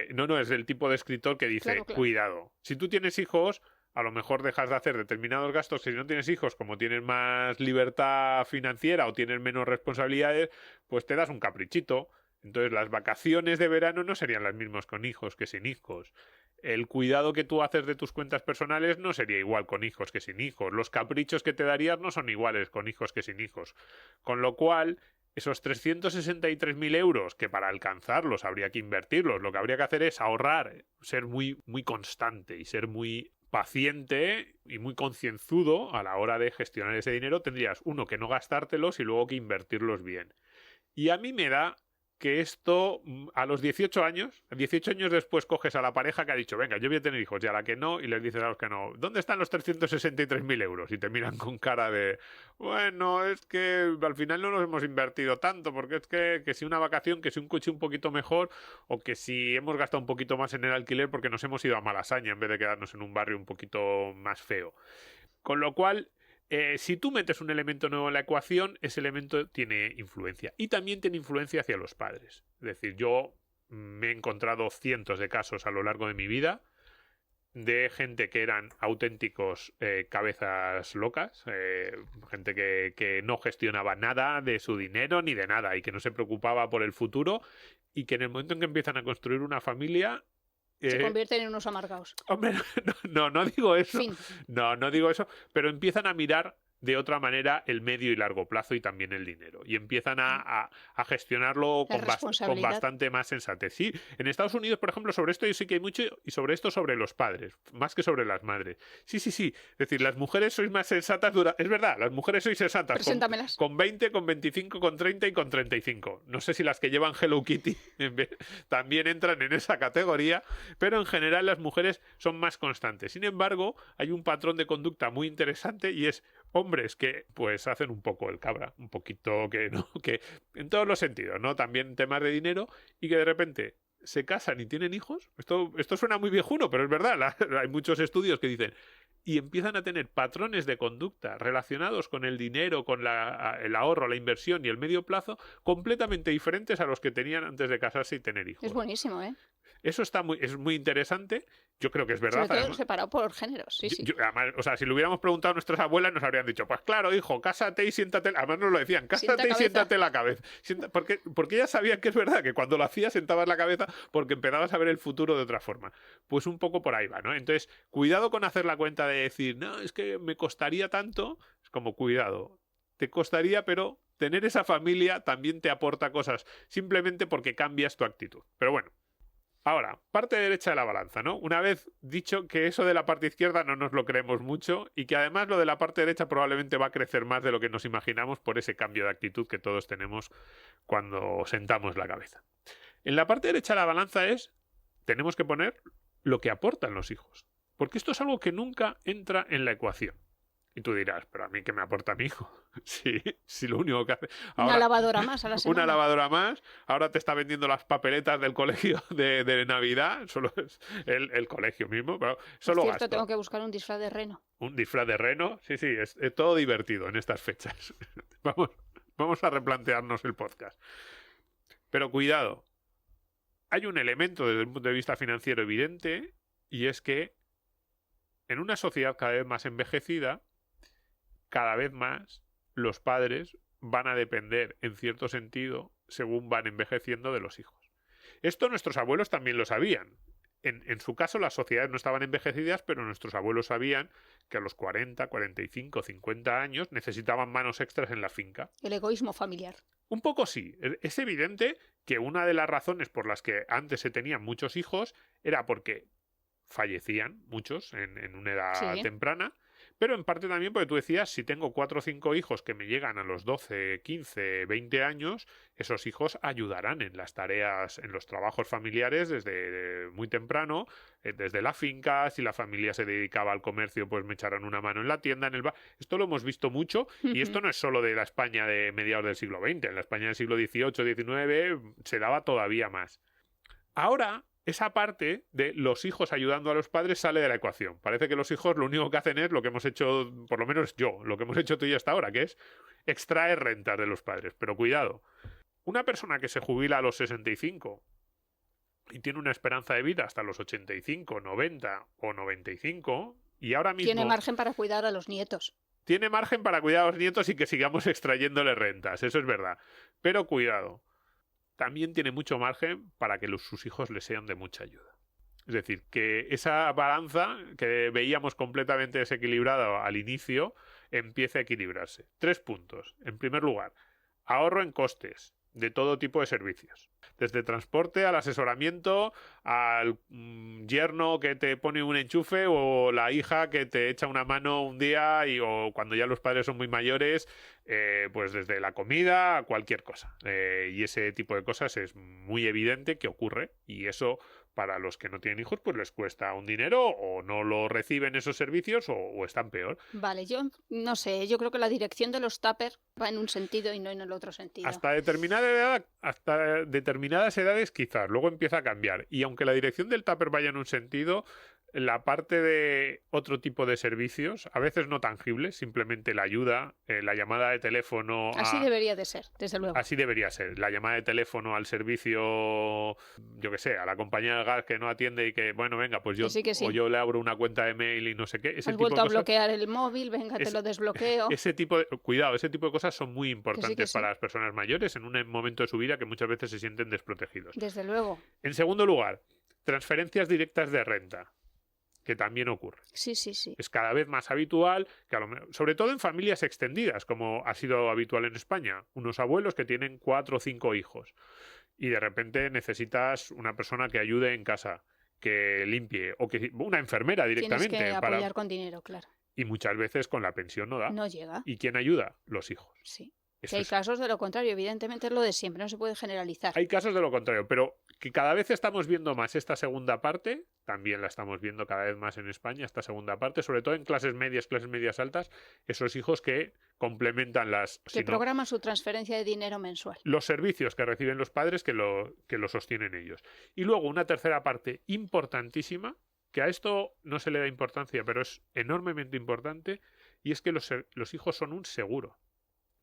No, es el tipo de escritor que dice, Claro. cuidado, si tú tienes hijos, a lo mejor dejas de hacer determinados gastos. Si no tienes hijos, como tienes más libertad financiera o tienes menos responsabilidades, pues te das un caprichito. Entonces las vacaciones de verano no serían las mismas con hijos que sin hijos. El cuidado que tú haces de tus cuentas personales no sería igual con hijos que sin hijos. Los caprichos que te darías no son iguales con hijos que sin hijos. Con lo cual, esos 363.000 euros, que para alcanzarlos habría que invertirlos, lo que habría que hacer es ahorrar, ser muy, muy constante y ser muy paciente y muy concienzudo a la hora de gestionar ese dinero. Tendrías, uno, que no gastártelos y luego que invertirlos bien. Y a mí me da que esto, a los 18 años después coges a la pareja que ha dicho, venga, yo voy a tener hijos, y a la que no, y les dices a los que no, ¿dónde están los 363.000 euros? Y te miran con cara de, bueno, es que al final no nos hemos invertido tanto, porque es que si una vacación, que si un coche un poquito mejor, o que si hemos gastado un poquito más en el alquiler porque nos hemos ido a Malasaña en vez de quedarnos en un barrio un poquito más feo. Con lo cual, si tú metes un elemento nuevo en la ecuación, ese elemento tiene influencia. Y también tiene influencia hacia los padres. Es decir, yo me he encontrado cientos de casos a lo largo de mi vida de gente que eran auténticos cabezas locas, gente que no gestionaba nada de su dinero ni de nada y que no se preocupaba por el futuro y que en el momento en que empiezan a construir una familia... Se convierten en unos amargados. Hombre, no digo eso. Fin. No digo eso, pero empiezan a mirar de otra manera el medio y largo plazo y también el dinero. Y empiezan a gestionarlo con bastante más sensatez. Sí, en Estados Unidos, por ejemplo, sobre esto yo sí que hay mucho, y sobre esto sobre los padres, más que sobre las madres. Sí. Es decir, las mujeres sois más sensatas, es verdad, las mujeres sois sensatas. Preséntamelas. Con 20, con 25, con 30 y con 35. No sé si las que llevan Hello Kitty también entran en esa categoría, pero en general las mujeres son más constantes. Sin embargo, hay un patrón de conducta muy interesante y es hombres que pues hacen un poco el cabra, un poquito que en todos los sentidos, ¿no? También temas de dinero y que de repente se casan y tienen hijos. Esto suena muy viejuno, pero es verdad. Hay muchos estudios que dicen y empiezan a tener patrones de conducta relacionados con el dinero, con el ahorro, la inversión y el medio plazo completamente diferentes a los que tenían antes de casarse y tener hijos. Es buenísimo, ¿eh? Eso es muy interesante. Yo creo que es verdad. Sobre todo además, separado por géneros, sí. Además, o sea, si lo hubiéramos preguntado a nuestras abuelas, nos habrían dicho, pues claro, hijo, cásate y siéntate. Además nos lo decían, cásate y siéntate la cabeza. Porque ellas sabían que es verdad, que cuando lo hacías sentabas la cabeza porque empezabas a ver el futuro de otra forma. Pues un poco por ahí va, ¿no? Entonces, cuidado con hacer la cuenta de decir, no, es que me costaría tanto. Es como, cuidado, te costaría, pero tener esa familia también te aporta cosas, simplemente porque cambias tu actitud. Pero bueno. Ahora, parte derecha de la balanza, ¿no? Una vez dicho que eso de la parte izquierda no nos lo creemos mucho y que además lo de la parte derecha probablemente va a crecer más de lo que nos imaginamos por ese cambio de actitud que todos tenemos cuando sentamos la cabeza. En la parte derecha de la balanza tenemos que poner lo que aportan los hijos, porque esto es algo que nunca entra en la ecuación. Y tú dirás, pero a mí ¿qué me aporta mi hijo? Sí, lo único que hace... Ahora, una lavadora más a la semana. Una lavadora más. Ahora te está vendiendo las papeletas del colegio de Navidad. Solo es el colegio mismo, pero solo es cierto, gasto. tengo que buscar un disfraz de reno. Un disfraz de reno. Sí, es todo divertido en estas fechas. Vamos a replantearnos el podcast. Pero cuidado. Hay un elemento desde el punto de vista financiero evidente y es que en una sociedad cada vez más envejecida, cada vez más los padres van a depender, en cierto sentido, según van envejeciendo de los hijos. Esto nuestros abuelos también lo sabían. En su caso, las sociedades no estaban envejecidas, pero nuestros abuelos sabían que a los 40, 45, 50 años necesitaban manos extras en la finca. El egoísmo familiar. Un poco sí. Es evidente que una de las razones por las que antes se tenían muchos hijos era porque fallecían muchos en una edad temprana. Pero en parte también porque tú decías, si tengo 4 o 5 hijos que me llegan a los 12, 15, 20 años, esos hijos ayudarán en las tareas, en los trabajos familiares desde muy temprano, desde la finca. Si la familia se dedicaba al comercio, pues me echarán una mano en la tienda, en el bar. Esto lo hemos visto mucho y esto no es solo de la España de mediados del siglo XX. En la España del siglo XVIII, XIX se daba todavía más. Ahora, esa parte de los hijos ayudando a los padres sale de la ecuación. Parece que los hijos lo único que hacen es lo que hemos hecho, por lo menos yo, lo que hemos hecho tú y yo hasta ahora, que es extraer rentas de los padres. Pero cuidado, una persona que se jubila a los 65 y tiene una esperanza de vida hasta los 85, 90 o 95 y ahora mismo... Tiene margen para cuidar a los nietos. Tiene margen para cuidar a los nietos y que sigamos extrayéndole rentas, eso es verdad. Pero cuidado. También tiene mucho margen para que sus hijos le sean de mucha ayuda. Es decir, que esa balanza que veíamos completamente desequilibrada al inicio empiece a equilibrarse. 3 puntos. En primer lugar, ahorro en costes de todo tipo de servicios. Desde transporte al asesoramiento, al yerno que te pone un enchufe o la hija que te echa una mano un día o cuando ya los padres son muy mayores, pues desde la comida a cualquier cosa. Y ese tipo de cosas es muy evidente que ocurre y eso para los que no tienen hijos pues les cuesta un dinero o no lo reciben esos servicios o están peor. Vale, yo no sé, yo creo que la dirección de los tupper va en un sentido y no en el otro sentido. Hasta determinadas edades quizás, luego empieza a cambiar. Y aunque la dirección del tupper vaya en un sentido, la parte de otro tipo de servicios, a veces no tangibles, simplemente la ayuda, la llamada de teléfono. Así debería de ser, desde luego. Así debería ser. La llamada de teléfono al servicio, yo que sé, a la compañía de gas que no atiende y que, bueno, venga, pues yo, que sí. o yo le abro una cuenta de mail y no sé qué. Ese Has tipo vuelto de a cosas, bloquear el móvil, venga, te lo desbloqueo. cuidado, ese tipo de cosas son muy importantes sí. para las personas mayores en un momento de su vida que muchas veces se sienten desprotegidos. Desde luego. En segundo lugar, transferencias directas de renta, que también ocurre. Sí. Es cada vez más habitual, que sobre todo en familias extendidas, como ha sido habitual en España, unos abuelos que tienen 4 o 5 hijos y de repente necesitas una persona que ayude en casa, que limpie, o que una enfermera directamente. Tienes que apoyar con dinero, claro. Y muchas veces con la pensión no da. No llega. ¿Y quién ayuda? Los hijos. Sí. Que hay casos de lo contrario, evidentemente es lo de siempre, no se puede generalizar. Hay casos de lo contrario, pero que cada vez estamos viendo más esta segunda parte, también la estamos viendo cada vez más en España, esta segunda parte, sobre todo en clases medias altas, esos hijos que complementan que programan su transferencia de dinero mensual. Los servicios que reciben los padres que lo sostienen ellos. Y luego una tercera parte importantísima, que a esto no se le da importancia, pero es enormemente importante, y es que los hijos son un seguro.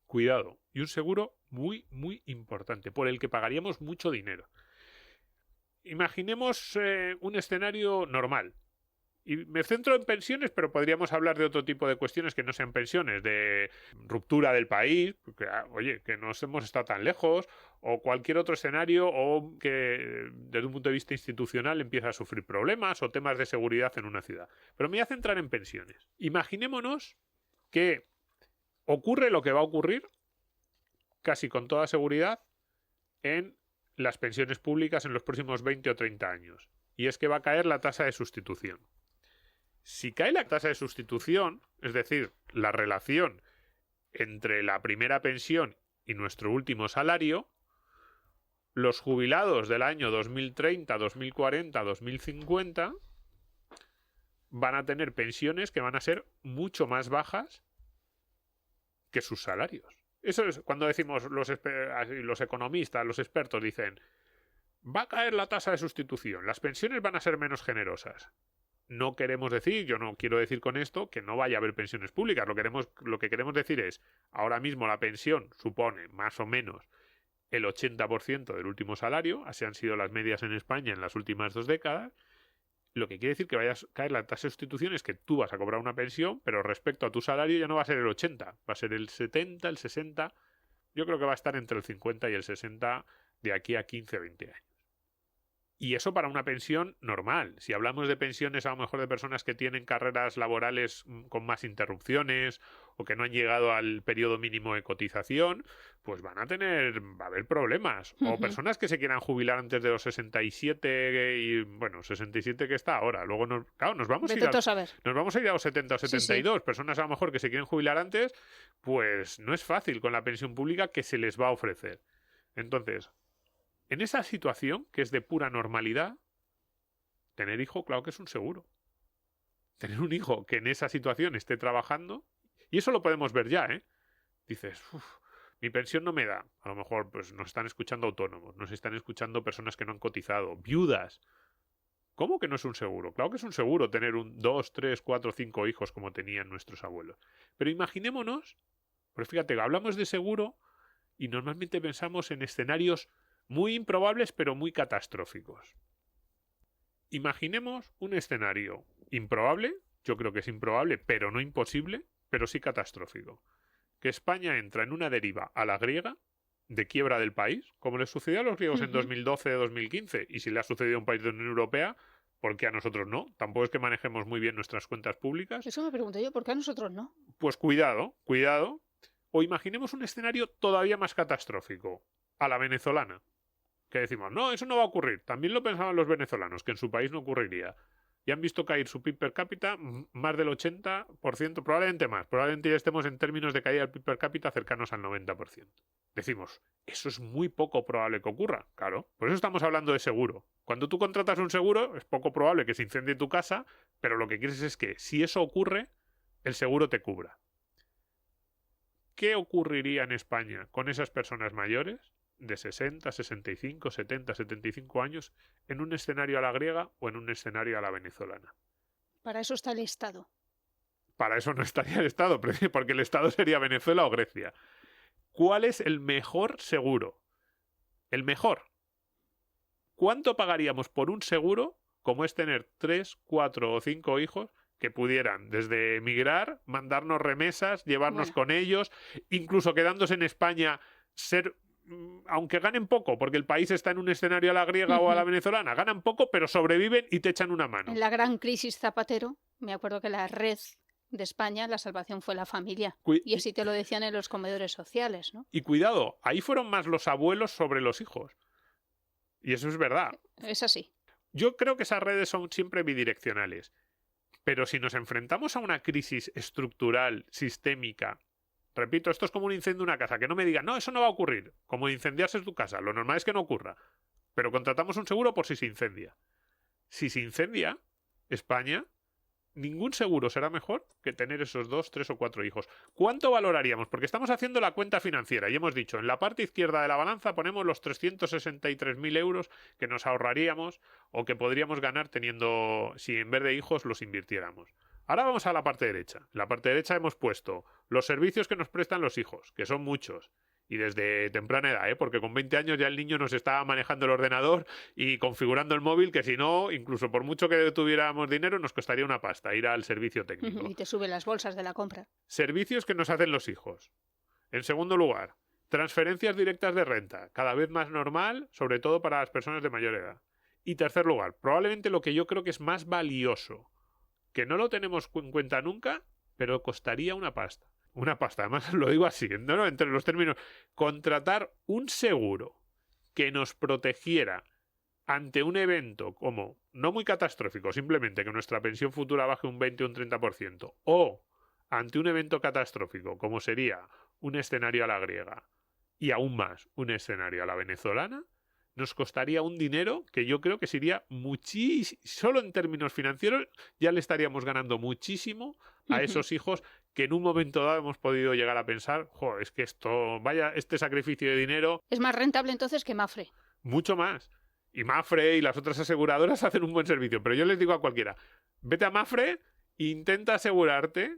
Cuidado, y un seguro muy, muy importante, por el que pagaríamos mucho dinero. Imaginemos un escenario normal. Y me centro en pensiones, pero podríamos hablar de otro tipo de cuestiones que no sean pensiones, de ruptura del país, porque, oye, que no hemos estado tan lejos, o cualquier otro escenario, o que desde un punto de vista institucional empieza a sufrir problemas, o temas de seguridad en una ciudad. Pero me voy a centrar en pensiones. Imaginémonos que ocurre lo que va a ocurrir, casi con toda seguridad, en las pensiones públicas en los próximos 20 o 30 años. Y es que va a caer la tasa de sustitución. Si cae la tasa de sustitución, es decir, la relación entre la primera pensión y nuestro último salario, los jubilados del año 2030, 2040, 2050 van a tener pensiones que van a ser mucho más bajas que sus salarios. Eso es cuando decimos los economistas, los expertos dicen, va a caer la tasa de sustitución, las pensiones van a ser menos generosas. No queremos decir, yo no quiero decir con esto que no vaya a haber pensiones públicas. Lo que queremos decir es, ahora mismo la pensión supone más o menos el 80% del último salario, así han sido las medias en España en las últimas 2 décadas. Lo que quiere decir que vaya a caer la tasa de sustitución es que tú vas a cobrar una pensión, pero respecto a tu salario ya no va a ser el 80, va a ser el 70, el 60, yo creo que va a estar entre el 50 y el 60 de aquí a 15 o 20 años. Y eso para una pensión normal. Si hablamos de pensiones a lo mejor de personas que tienen carreras laborales con más interrupciones o que no han llegado al periodo mínimo de cotización, pues va a haber problemas. O personas que se quieran jubilar antes de los 67 y, bueno, 67 que está ahora. Luego nos vamos a ir a los 70 o 72. Sí. Personas a lo mejor que se quieren jubilar antes, pues no es fácil con la pensión pública que se les va a ofrecer. Entonces, en esa situación, que es de pura normalidad, tener hijo, claro que es un seguro. Tener un hijo que en esa situación esté trabajando, y eso lo podemos ver ya, ¿eh? Dices, mi pensión no me da. A lo mejor pues nos están escuchando autónomos, nos están escuchando personas que no han cotizado, viudas. ¿Cómo que no es un seguro? Claro que es un seguro tener 2, 3, 4, 5 hijos como tenían nuestros abuelos. Pero imaginémonos, pues fíjate, hablamos de seguro y normalmente pensamos en escenarios muy improbables, pero muy catastróficos. Imaginemos un escenario improbable, yo creo que es improbable, pero no imposible, pero sí catastrófico. Que España entra en una deriva a la griega de quiebra del país, como les sucedió a los griegos en 2012-2015, y si le ha sucedido a un país de la Unión Europea, ¿por qué a nosotros no? Tampoco es que manejemos muy bien nuestras cuentas públicas. Eso me pregunto yo, ¿por qué a nosotros no? Pues cuidado. O imaginemos un escenario todavía más catastrófico, a la venezolana. Que decimos, no, eso no va a ocurrir. También lo pensaban los venezolanos, que en su país no ocurriría. Y han visto caer su PIB per cápita más del 80%, probablemente más. Probablemente ya estemos en términos de caída del PIB per cápita cercanos al 90%. Decimos, eso es muy poco probable que ocurra. Claro, por eso estamos hablando de seguro. Cuando tú contratas un seguro, es poco probable que se incendie tu casa, pero lo que quieres es que, si eso ocurre, el seguro te cubra. ¿Qué ocurriría en España con esas personas mayores de 60, 65, 70, 75 años en un escenario a la griega o en un escenario a la venezolana? Para eso está el Estado. Para eso no estaría el Estado, porque el Estado sería Venezuela o Grecia. ¿Cuál es el mejor seguro? El mejor. ¿Cuánto pagaríamos por un seguro como es tener 3, 4 o 5 hijos que pudieran desde emigrar, mandarnos remesas, llevarnos con ellos, incluso quedándose en España, ser, aunque ganen poco, porque el país está en un escenario a la griega o a la venezolana, ganan poco, pero sobreviven y te echan una mano? En la gran crisis Zapatero, me acuerdo que la red de España, la salvación fue la familia. Y así te lo decían en los comedores sociales, ¿no? Y cuidado, ahí fueron más los abuelos sobre los hijos. Y eso es verdad. Es así. Yo creo que esas redes son siempre bidireccionales. Pero si nos enfrentamos a una crisis estructural, sistémica, repito, esto es como un incendio en una casa, que no me digan, no, eso no va a ocurrir, como incendiarse tu casa, lo normal es que no ocurra, pero contratamos un seguro por si se incendia. Si se incendia España, ningún seguro será mejor que tener esos 2, 3 o 4 hijos. ¿Cuánto valoraríamos? Porque estamos haciendo la cuenta financiera y hemos dicho, en la parte izquierda de la balanza ponemos los 363.000 euros que nos ahorraríamos o que podríamos ganar teniendo, si en vez de hijos los invirtiéramos. Ahora vamos a la parte derecha. En la parte derecha hemos puesto los servicios que nos prestan los hijos, que son muchos. Y desde temprana edad, porque con 20 años ya el niño nos está manejando el ordenador y configurando el móvil, que si no, incluso por mucho que tuviéramos dinero, nos costaría una pasta ir al servicio técnico. Y te suben las bolsas de la compra. Servicios que nos hacen los hijos. En segundo lugar, transferencias directas de renta, cada vez más normal, sobre todo para las personas de mayor edad. Y tercer lugar, probablemente lo que yo creo que es más valioso, que no lo tenemos en cuenta nunca, pero costaría una pasta. Una pasta, además lo digo así, ¿no? Entre los términos, contratar un seguro que nos protegiera ante un evento como, no muy catastrófico, simplemente que nuestra pensión futura baje un 20 o un 30%, o ante un evento catastrófico como sería un escenario a la griega y aún más un escenario a la venezolana, nos costaría un dinero que yo creo que sería muchísimo, solo en términos financieros ya le estaríamos ganando muchísimo a esos hijos que en un momento dado hemos podido llegar a pensar, jo, es que esto, vaya, este sacrificio de dinero... Es más rentable entonces que Mafre. Mucho más. Y Mafre y las otras aseguradoras hacen un buen servicio, pero yo les digo a cualquiera, vete a Mafre e intenta asegurarte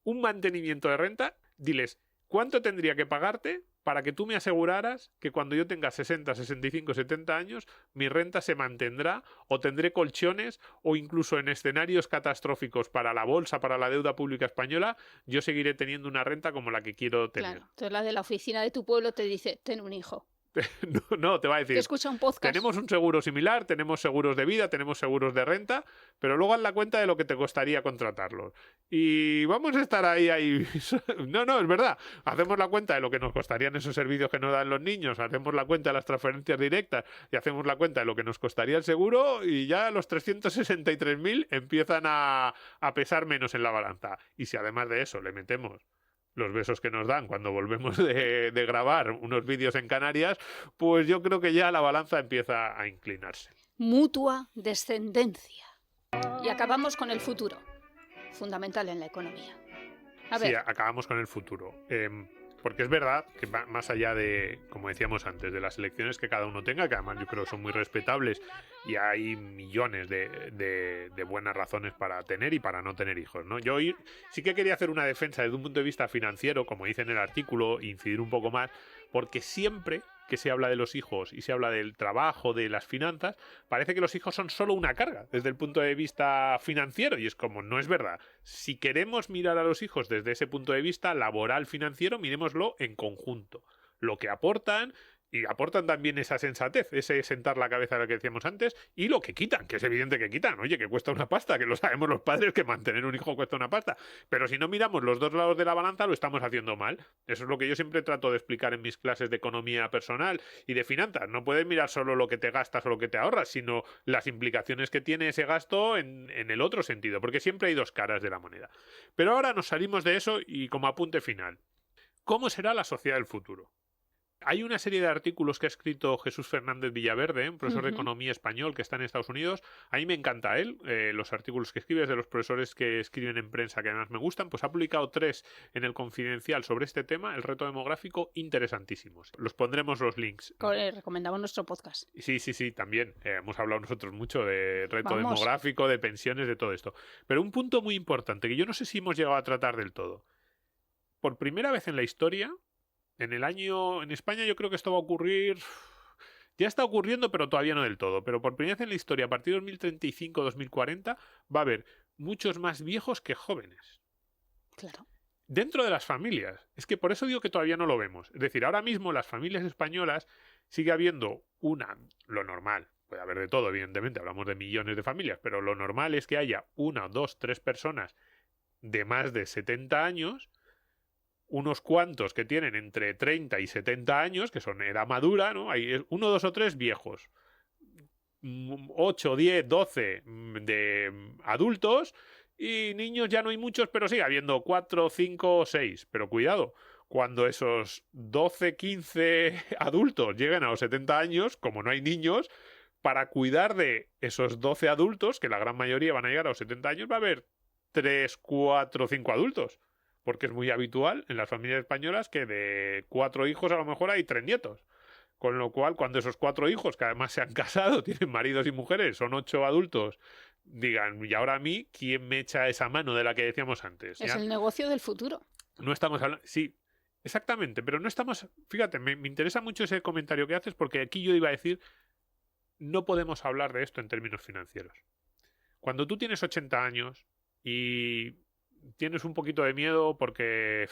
un mantenimiento de renta, diles, ¿cuánto tendría que pagarte para que tú me aseguraras que cuando yo tenga 60, 65, 70 años, mi renta se mantendrá o tendré colchones o incluso en escenarios catastróficos para la bolsa, para la deuda pública española, yo seguiré teniendo una renta como la que quiero tener? Claro, entonces la de la oficina de tu pueblo te dice, ten un hijo. No, te va a decir, te escucha un podcast. Tenemos un seguro similar, tenemos seguros de vida, tenemos seguros de renta, pero luego haz la cuenta de lo que te costaría contratarlos. Y vamos a estar ahí. No, es verdad. Hacemos la cuenta de lo que nos costarían esos servicios que nos dan los niños, hacemos la cuenta de las transferencias directas y hacemos la cuenta de lo que nos costaría el seguro y ya los 363.000 empiezan a pesar menos en la balanza. Y si además de eso le metemos los besos que nos dan cuando volvemos de grabar unos vídeos en Canarias, pues yo creo que ya la balanza empieza a inclinarse. Mutua descendencia. Y acabamos con el futuro, fundamental en la economía. A ver. Sí, acabamos con el futuro. Porque es verdad que más allá de, como decíamos antes, de las elecciones que cada uno tenga, que además yo creo que son muy respetables y hay millones de buenas razones para tener y para no tener hijos, ¿no? Yo sí que quería hacer una defensa desde un punto de vista financiero, como dice en el artículo, incidir un poco más, porque siempre que se habla de los hijos y se habla del trabajo, de las finanzas, parece que los hijos son solo una carga desde el punto de vista financiero y es como, no es verdad. Si queremos mirar a los hijos desde ese punto de vista laboral financiero, mirémoslo en conjunto. Lo que aportan y aportan también esa sensatez, ese sentar la cabeza, lo que decíamos antes, y lo que quitan, que es evidente que quitan. Oye, que cuesta una pasta, que lo sabemos los padres, que mantener un hijo cuesta una pasta. Pero si no miramos los dos lados de la balanza, lo estamos haciendo mal. Eso es lo que yo siempre trato de explicar en mis clases de economía personal y de finanzas. No puedes mirar solo lo que te gastas o lo que te ahorras, sino las implicaciones que tiene ese gasto en el otro sentido, porque siempre hay dos caras de la moneda. Pero ahora nos salimos de eso y como apunte final, ¿cómo será la sociedad del futuro? Hay una serie de artículos que ha escrito Jesús Fernández Villaverde, un profesor de Ujú. economía español que está en Estados Unidos. A mí me encanta él, los artículos que escribe, es de los profesores que escriben en prensa que además me gustan. Pues ha publicado 3 en el Confidencial sobre este tema, el reto demográfico, interesantísimos. Los pondremos los links. Recomendamos nuestro podcast. Sí, también. Hemos hablado nosotros mucho de reto Vamos. demográfico, de pensiones, de todo esto. Pero un punto muy importante que yo no sé si hemos llegado a tratar del todo. Por primera vez en la historia, en España yo creo que esto va a ocurrir, ya está ocurriendo, pero todavía no del todo. Pero por primera vez en la historia, a partir de 2035-2040, va a haber muchos más viejos que jóvenes. Claro. Dentro de las familias. Es que por eso digo que todavía no lo vemos. Es decir, ahora mismo las familias españolas sigue habiendo lo normal. Puede haber de todo, evidentemente, hablamos de millones de familias, pero lo normal es que haya 1, 2, 3 personas de más de 70 años, unos cuantos que tienen entre 30 y 70 años, que son edad madura, ¿no? Hay 1, 2 o 3 viejos. 8, 10, 12 de adultos y niños ya no hay muchos, pero sigue habiendo 4, 5 o 6. Pero cuidado, cuando esos 12, 15 adultos lleguen a los 70 años, como no hay niños, para cuidar de esos 12 adultos, que la gran mayoría van a llegar a los 70 años, va a haber 3, 4, 5 adultos. Porque es muy habitual en las familias españolas que de 4 hijos a lo mejor hay 3 nietos. Con lo cual, cuando esos 4 hijos, que además se han casado, tienen maridos y mujeres, son 8 adultos, digan, y ahora a mí, ¿quién me echa esa mano de la que decíamos antes? Es ¿Ya? el negocio del futuro. No estamos hablando... Sí, exactamente, pero no estamos... Fíjate, me interesa mucho ese comentario que haces porque aquí yo iba a decir, no podemos hablar de esto en términos financieros. Cuando tú tienes 80 años y tienes un poquito de miedo porque,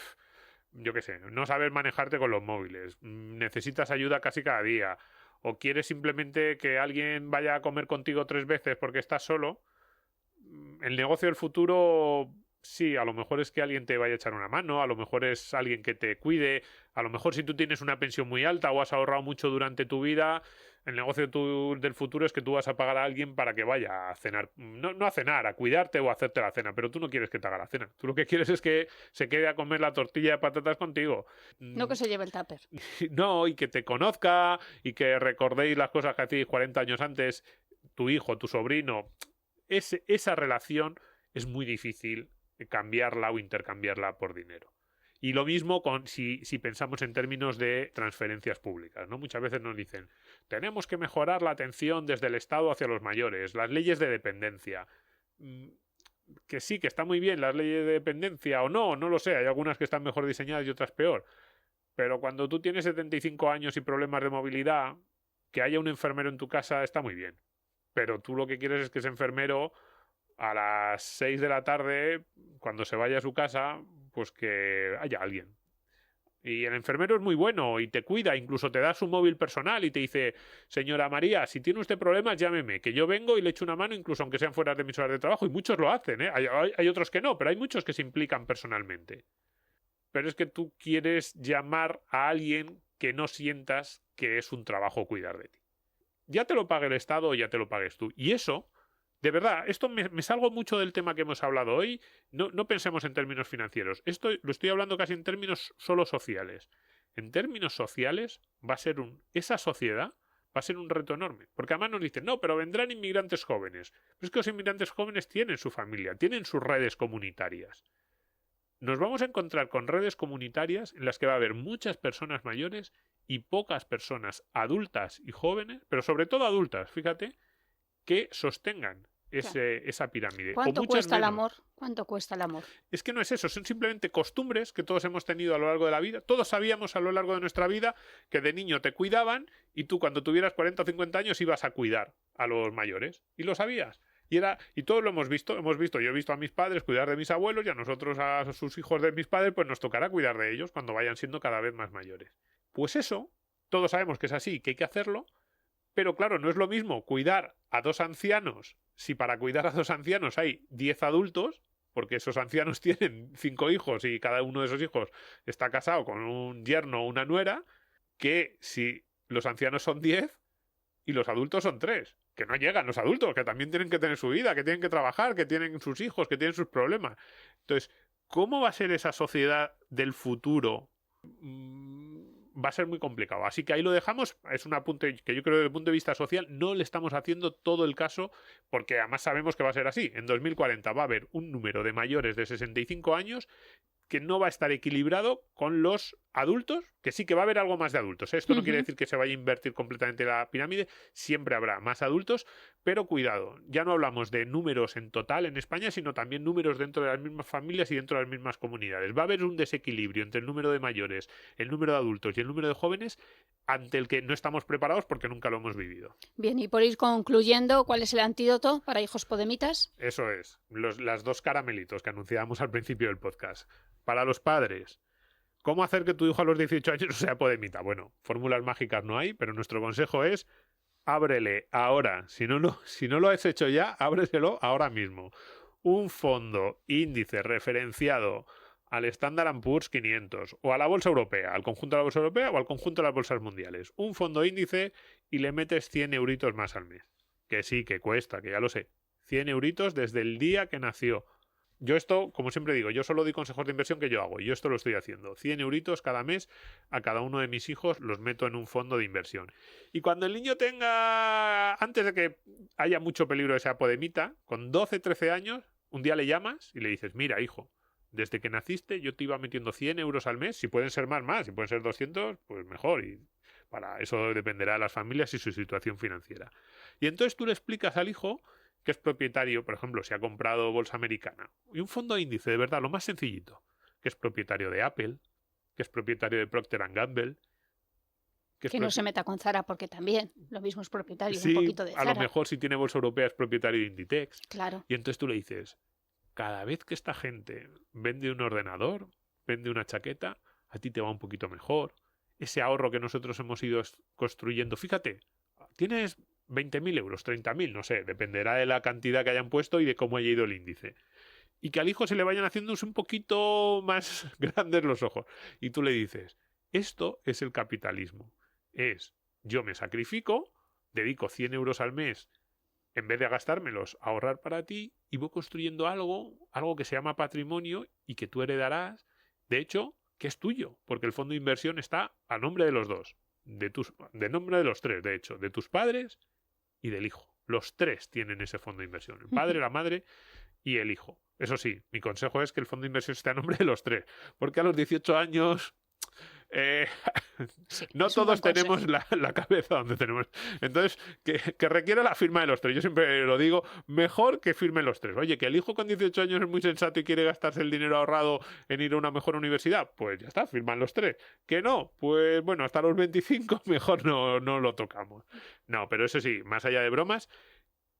yo qué sé, no sabes manejarte con los móviles, necesitas ayuda casi cada día, o quieres simplemente que alguien vaya a comer contigo 3 veces porque estás solo, el negocio del futuro, sí, a lo mejor es que alguien te vaya a echar una mano, a lo mejor es alguien que te cuide, a lo mejor si tú tienes una pensión muy alta o has ahorrado mucho durante tu vida, el negocio del futuro es que tú vas a pagar a alguien para que vaya a cenar, no a cenar, a cuidarte o a hacerte la cena, pero tú no quieres que te haga la cena, tú lo que quieres es que se quede a comer la tortilla de patatas contigo. No que se lleve el tupper. No, y que te conozca y que recordéis las cosas que hacéis 40 años antes, tu hijo, tu sobrino. Esa relación es muy difícil cambiarla o intercambiarla por dinero. Y lo mismo si pensamos en términos de transferencias públicas, ¿no? Muchas veces nos dicen, tenemos que mejorar la atención desde el Estado hacia los mayores, las leyes de dependencia. Que sí, que está muy bien las leyes de dependencia o no lo sé, hay algunas que están mejor diseñadas y otras peor. Pero cuando tú tienes 75 años y problemas de movilidad, que haya un enfermero en tu casa está muy bien. Pero tú lo que quieres es que ese enfermero a las 6 de la tarde, cuando se vaya a su casa, pues que haya alguien. Y el enfermero es muy bueno y te cuida, incluso te da su móvil personal y te dice, señora María, si tiene usted problemas, llámeme, que yo vengo y le echo una mano, incluso aunque sean fuera de mis horas de trabajo. Y muchos lo hacen, ¿eh? Hay otros que no, pero hay muchos que se implican personalmente. Pero es que tú quieres llamar a alguien que no sientas que es un trabajo cuidar de ti. Ya te lo pague el Estado o ya te lo pagues tú. Y eso, de verdad, esto me salgo mucho del tema que hemos hablado hoy. No pensemos en términos financieros. Esto lo estoy hablando casi en términos solo sociales. En términos sociales, esa sociedad va a ser un reto enorme. Porque además nos dicen, no, pero vendrán inmigrantes jóvenes. Pero es que los inmigrantes jóvenes tienen su familia, tienen sus redes comunitarias. Nos vamos a encontrar con redes comunitarias en las que va a haber muchas personas mayores y pocas personas adultas y jóvenes, pero sobre todo adultas, fíjate, que sostengan esa pirámide. ¿Cuánto cuesta el amor? ¿Cuánto cuesta el amor? Es que no es eso, son simplemente costumbres que todos hemos tenido a lo largo de la vida. Todos sabíamos a lo largo de nuestra vida que de niño te cuidaban y tú cuando tuvieras 40 o 50 años ibas a cuidar a los mayores. Y lo sabías. Y todos lo hemos visto, yo he visto a mis padres cuidar de mis abuelos y a nosotros, a sus hijos de mis padres, pues nos tocará cuidar de ellos cuando vayan siendo cada vez más mayores. Pues eso, todos sabemos que es así, que hay que hacerlo, pero claro, no es lo mismo cuidar a 2 ancianos, si para cuidar a 2 ancianos hay 10 adultos, porque esos ancianos tienen 5 hijos y cada uno de esos hijos está casado con un yerno o una nuera, que si los ancianos son 10 y los adultos son 3. Que no llegan los adultos, que también tienen que tener su vida, que tienen que trabajar, que tienen sus hijos, que tienen sus problemas. Entonces, ¿cómo va a ser esa sociedad del futuro? va a ser muy complicado. Así que ahí lo dejamos. Es un apunte que yo creo que desde el punto de vista social no le estamos haciendo todo el caso, porque además sabemos que va a ser así. En 2040 va a haber un número de mayores de 65 años que no va a estar equilibrado con los adultos, que sí que va a haber algo más de adultos. Esto no quiere decir que se vaya a invertir completamente la pirámide, siempre habrá más adultos, pero cuidado, ya no hablamos de números en total en España, sino también números dentro de las mismas familias y dentro de las mismas comunidades. Va a haber un desequilibrio entre el número de mayores, el número de adultos y el número de jóvenes ante el que no estamos preparados porque nunca lo hemos vivido. Bien, y por ir concluyendo, ¿cuál es el antídoto para hijos podemitas? Eso es, las 2 caramelitos que anunciábamos al principio del podcast. Para los padres, ¿cómo hacer que tu hijo a los 18 años no sea podemita? Bueno, fórmulas mágicas no hay, pero nuestro consejo es ábrele ahora. Si no lo has hecho ya, ábreselo ahora mismo. Un fondo índice referenciado al Standard & Poor's 500 o a la bolsa europea, al conjunto de la bolsa europea o al conjunto de las bolsas mundiales. Un fondo índice y le metes 100 euritos más al mes. Que sí, que cuesta, que ya lo sé. 100 euritos desde el día que nació. Yo esto, como siempre digo, yo solo doy consejos de inversión que yo hago. Y yo esto lo estoy haciendo. 100 euritos cada mes a cada uno de mis hijos los meto en un fondo de inversión. Y cuando el niño tenga, antes de que haya mucho peligro de sea podemita, con 12, 13 años, un día le llamas y le dices, mira, hijo, desde que naciste yo te iba metiendo 100 euros al mes. Si pueden ser más. Si pueden ser 200, pues mejor. Y para eso dependerá de las familias y su situación financiera. Y entonces tú le explicas al hijo que es propietario, por ejemplo, si ha comprado bolsa americana, y un fondo índice, de verdad, lo más sencillito, que es propietario de Apple, que es propietario de Procter & Gamble, que no se meta con Zara, porque también lo mismo es propietario sí, un poquito de Zara. A lo mejor si tiene bolsa europea es propietario de Inditex. Claro. Y entonces tú le dices, cada vez que esta gente vende un ordenador, vende una chaqueta, a ti te va un poquito mejor. Ese ahorro que nosotros hemos ido construyendo, fíjate, tienes 20.000 euros, 30.000, no sé, dependerá de la cantidad que hayan puesto y de cómo haya ido el índice. Y que al hijo se le vayan haciéndose un poquito más grandes los ojos. Y tú le dices, esto es el capitalismo. Yo me sacrifico, dedico 100 euros al mes, en vez de gastármelos, a ahorrar para ti, y voy construyendo algo que se llama patrimonio y que tú heredarás, de hecho, que es tuyo, porque el fondo de inversión está a nombre de los dos, de nombre de los 3, de hecho, de tus padres y del hijo. Los 3 tienen ese fondo de inversión, el padre, la madre y el hijo. Eso sí, mi consejo es que el fondo de inversión esté a nombre de los 3, porque a los 18 años Sí, no todos tenemos la cabeza donde tenemos. Entonces, que requiera la firma de los 3. Yo siempre lo digo, mejor que firmen los 3. Oye, que el hijo con 18 años es muy sensato y quiere gastarse el dinero ahorrado en ir a una mejor universidad, pues ya está, firman los 3. Que no, pues bueno, hasta los 25 mejor no lo tocamos. No, pero eso sí, más allá de bromas,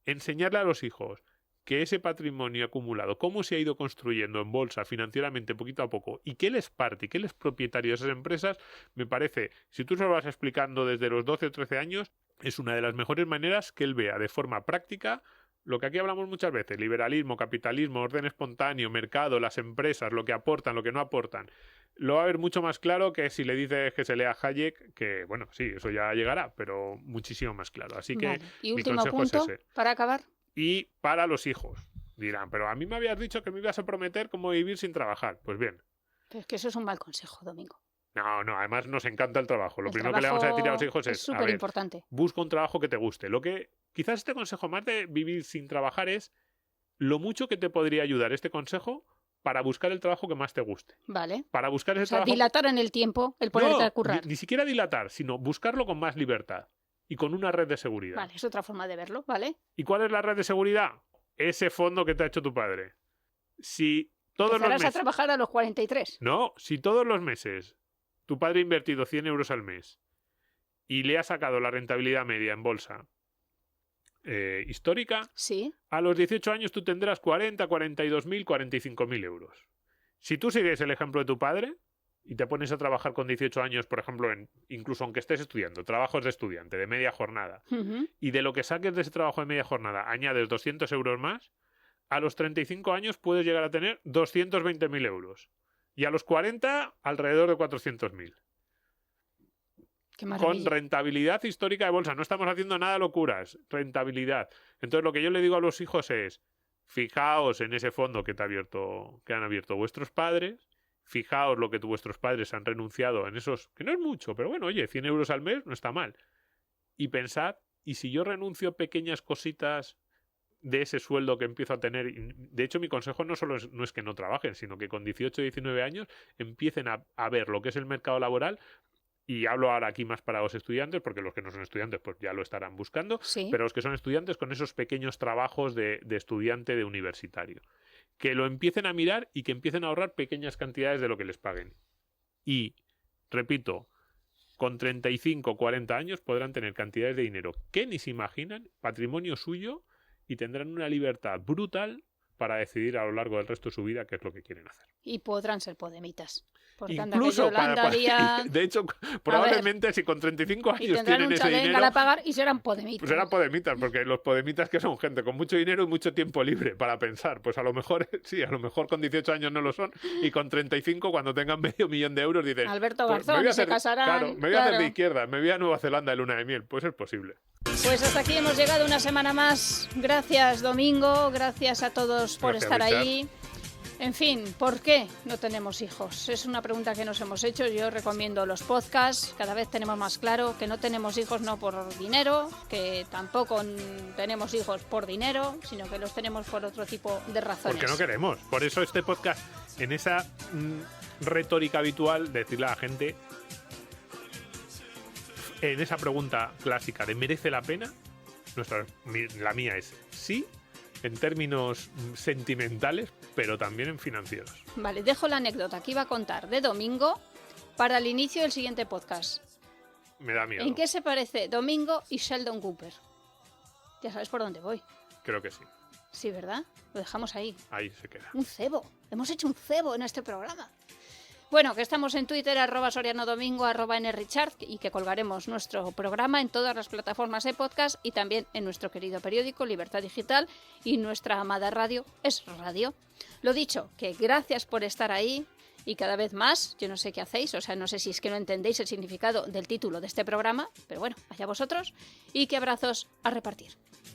enseñarle a los hijos que ese patrimonio acumulado, cómo se ha ido construyendo en bolsa financieramente poquito a poco y qué les parte y qué les propietario de esas empresas, me parece, si tú se lo vas explicando desde los 12 o 13 años, es una de las mejores maneras que él vea de forma práctica lo que aquí hablamos muchas veces, liberalismo, capitalismo, orden espontáneo, mercado, las empresas, lo que aportan, lo que no aportan. Lo va a ver mucho más claro que si le dices que se lea Hayek, que bueno, sí, eso ya llegará, pero muchísimo más claro. Así que vale. Y mi último consejo punto, es ese. para acabar. Y para los hijos. Dirán, pero a mí me habías dicho que me ibas a prometer cómo vivir sin trabajar. Pues bien. Pero es que eso es un mal consejo, Domingo. No, además nos encanta el trabajo. Lo El primero que le vamos a decir a los hijos es es, súper importante. Busca un trabajo que te guste. Lo que quizás este consejo, más de vivir sin trabajar, es lo mucho que te podría ayudar este consejo para buscar el trabajo que más te guste. Vale. Para buscar ese trabajo... dilatar en el tiempo, el ponerte a currar. Ni siquiera dilatar, sino buscarlo con más libertad y con una red de seguridad. Vale, es otra forma de verlo, ¿vale? ¿Y cuál es la red de seguridad? Ese fondo que te ha hecho tu padre. Si todos los Empezarás meses... a trabajar a los 43. No, si todos los meses tu padre ha invertido 100 euros al mes y le ha sacado la rentabilidad media en bolsa histórica, Sí. a los 18 años tú tendrás 40, 42.000, 45.000 euros. Si tú sigues el ejemplo de tu padre y te pones a trabajar con 18 años, por ejemplo, incluso aunque estés estudiando, trabajos de estudiante, de media jornada, y de lo que saques de ese trabajo de media jornada añades 200 euros más, a los 35 años puedes llegar a tener 220.000 euros. Y a los 40, alrededor de 400.000. Qué maravilla. Con rentabilidad histórica de bolsa. No estamos haciendo nada locuras. Rentabilidad. Entonces lo que yo le digo a los hijos es, fijaos en ese fondo que han abierto vuestros padres, fijaos lo que vuestros padres han renunciado en esos, que no es mucho, pero bueno, oye, 100 euros al mes no está mal. Y pensad, ¿y si yo renuncio pequeñas cositas de ese sueldo que empiezo a tener? De hecho, mi consejo no es que no trabajen, sino que con 18 o 19 años empiecen a ver lo que es el mercado laboral. Y hablo ahora aquí más para los estudiantes, porque los que no son estudiantes pues ya lo estarán buscando, Sí. pero los que son estudiantes con esos pequeños trabajos de estudiante, de universitario. Que lo empiecen a mirar y que empiecen a ahorrar pequeñas cantidades de lo que les paguen. Y, repito, con 35 o 40 años podrán tener cantidades de dinero que ni se imaginan, patrimonio suyo, y tendrán una libertad brutal para decidir a lo largo del resto de su vida qué es lo que quieren hacer. Y podrán ser podemitas. Porque anda que Incluso Yolanda haría... de hecho, probablemente si con 35 Y años tendrán tienen un ese chalet en dinero, Galapagar y serán podemitas. pues serán podemitas, porque los podemitas que son gente con mucho dinero y mucho tiempo libre para pensar, pues a lo mejor sí, a lo mejor con 18 años no lo son, y con 35 cuando tengan medio millón de euros dicen, Alberto pues Garzón, me voy a se hacer, casarán. claro, me voy a hacer claro. de izquierda, me voy a Nueva Zelanda de luna de miel, pues es posible. Pues hasta aquí hemos llegado una semana más. Gracias, Domingo. Gracias a todos por Gracias, estar Richard. ahí. En fin, ¿por qué no tenemos hijos? Es una pregunta que nos hemos hecho. Yo recomiendo los podcasts. Cada vez tenemos más claro que no tenemos hijos no por dinero, que tampoco tenemos hijos por dinero, sino que los tenemos por otro tipo de razones. Porque no queremos. Por eso este podcast, en esa retórica habitual, de decirle a la gente, en esa pregunta clásica de ¿merece la pena? La mía es sí, en términos sentimentales, pero también en financieros. Vale, dejo la anécdota que iba a contar de Domingo para el inicio del siguiente podcast. Me da miedo. ¿En qué se parece Domingo y Sheldon Cooper? Ya sabes por dónde voy. Creo que sí. Sí, ¿verdad? Lo dejamos ahí. Ahí se queda. Un cebo. Hemos hecho un cebo en este programa. Bueno, que estamos en Twitter, @SorianoDomingo, @nrichard, y que colgaremos nuestro programa en todas las plataformas de podcast y también en nuestro querido periódico Libertad Digital y nuestra amada radio Es Radio. Lo dicho, que gracias por estar ahí y cada vez más, yo no sé qué hacéis, o sea, no sé si es que no entendéis el significado del título de este programa, pero bueno, allá vosotros, y que abrazos a repartir.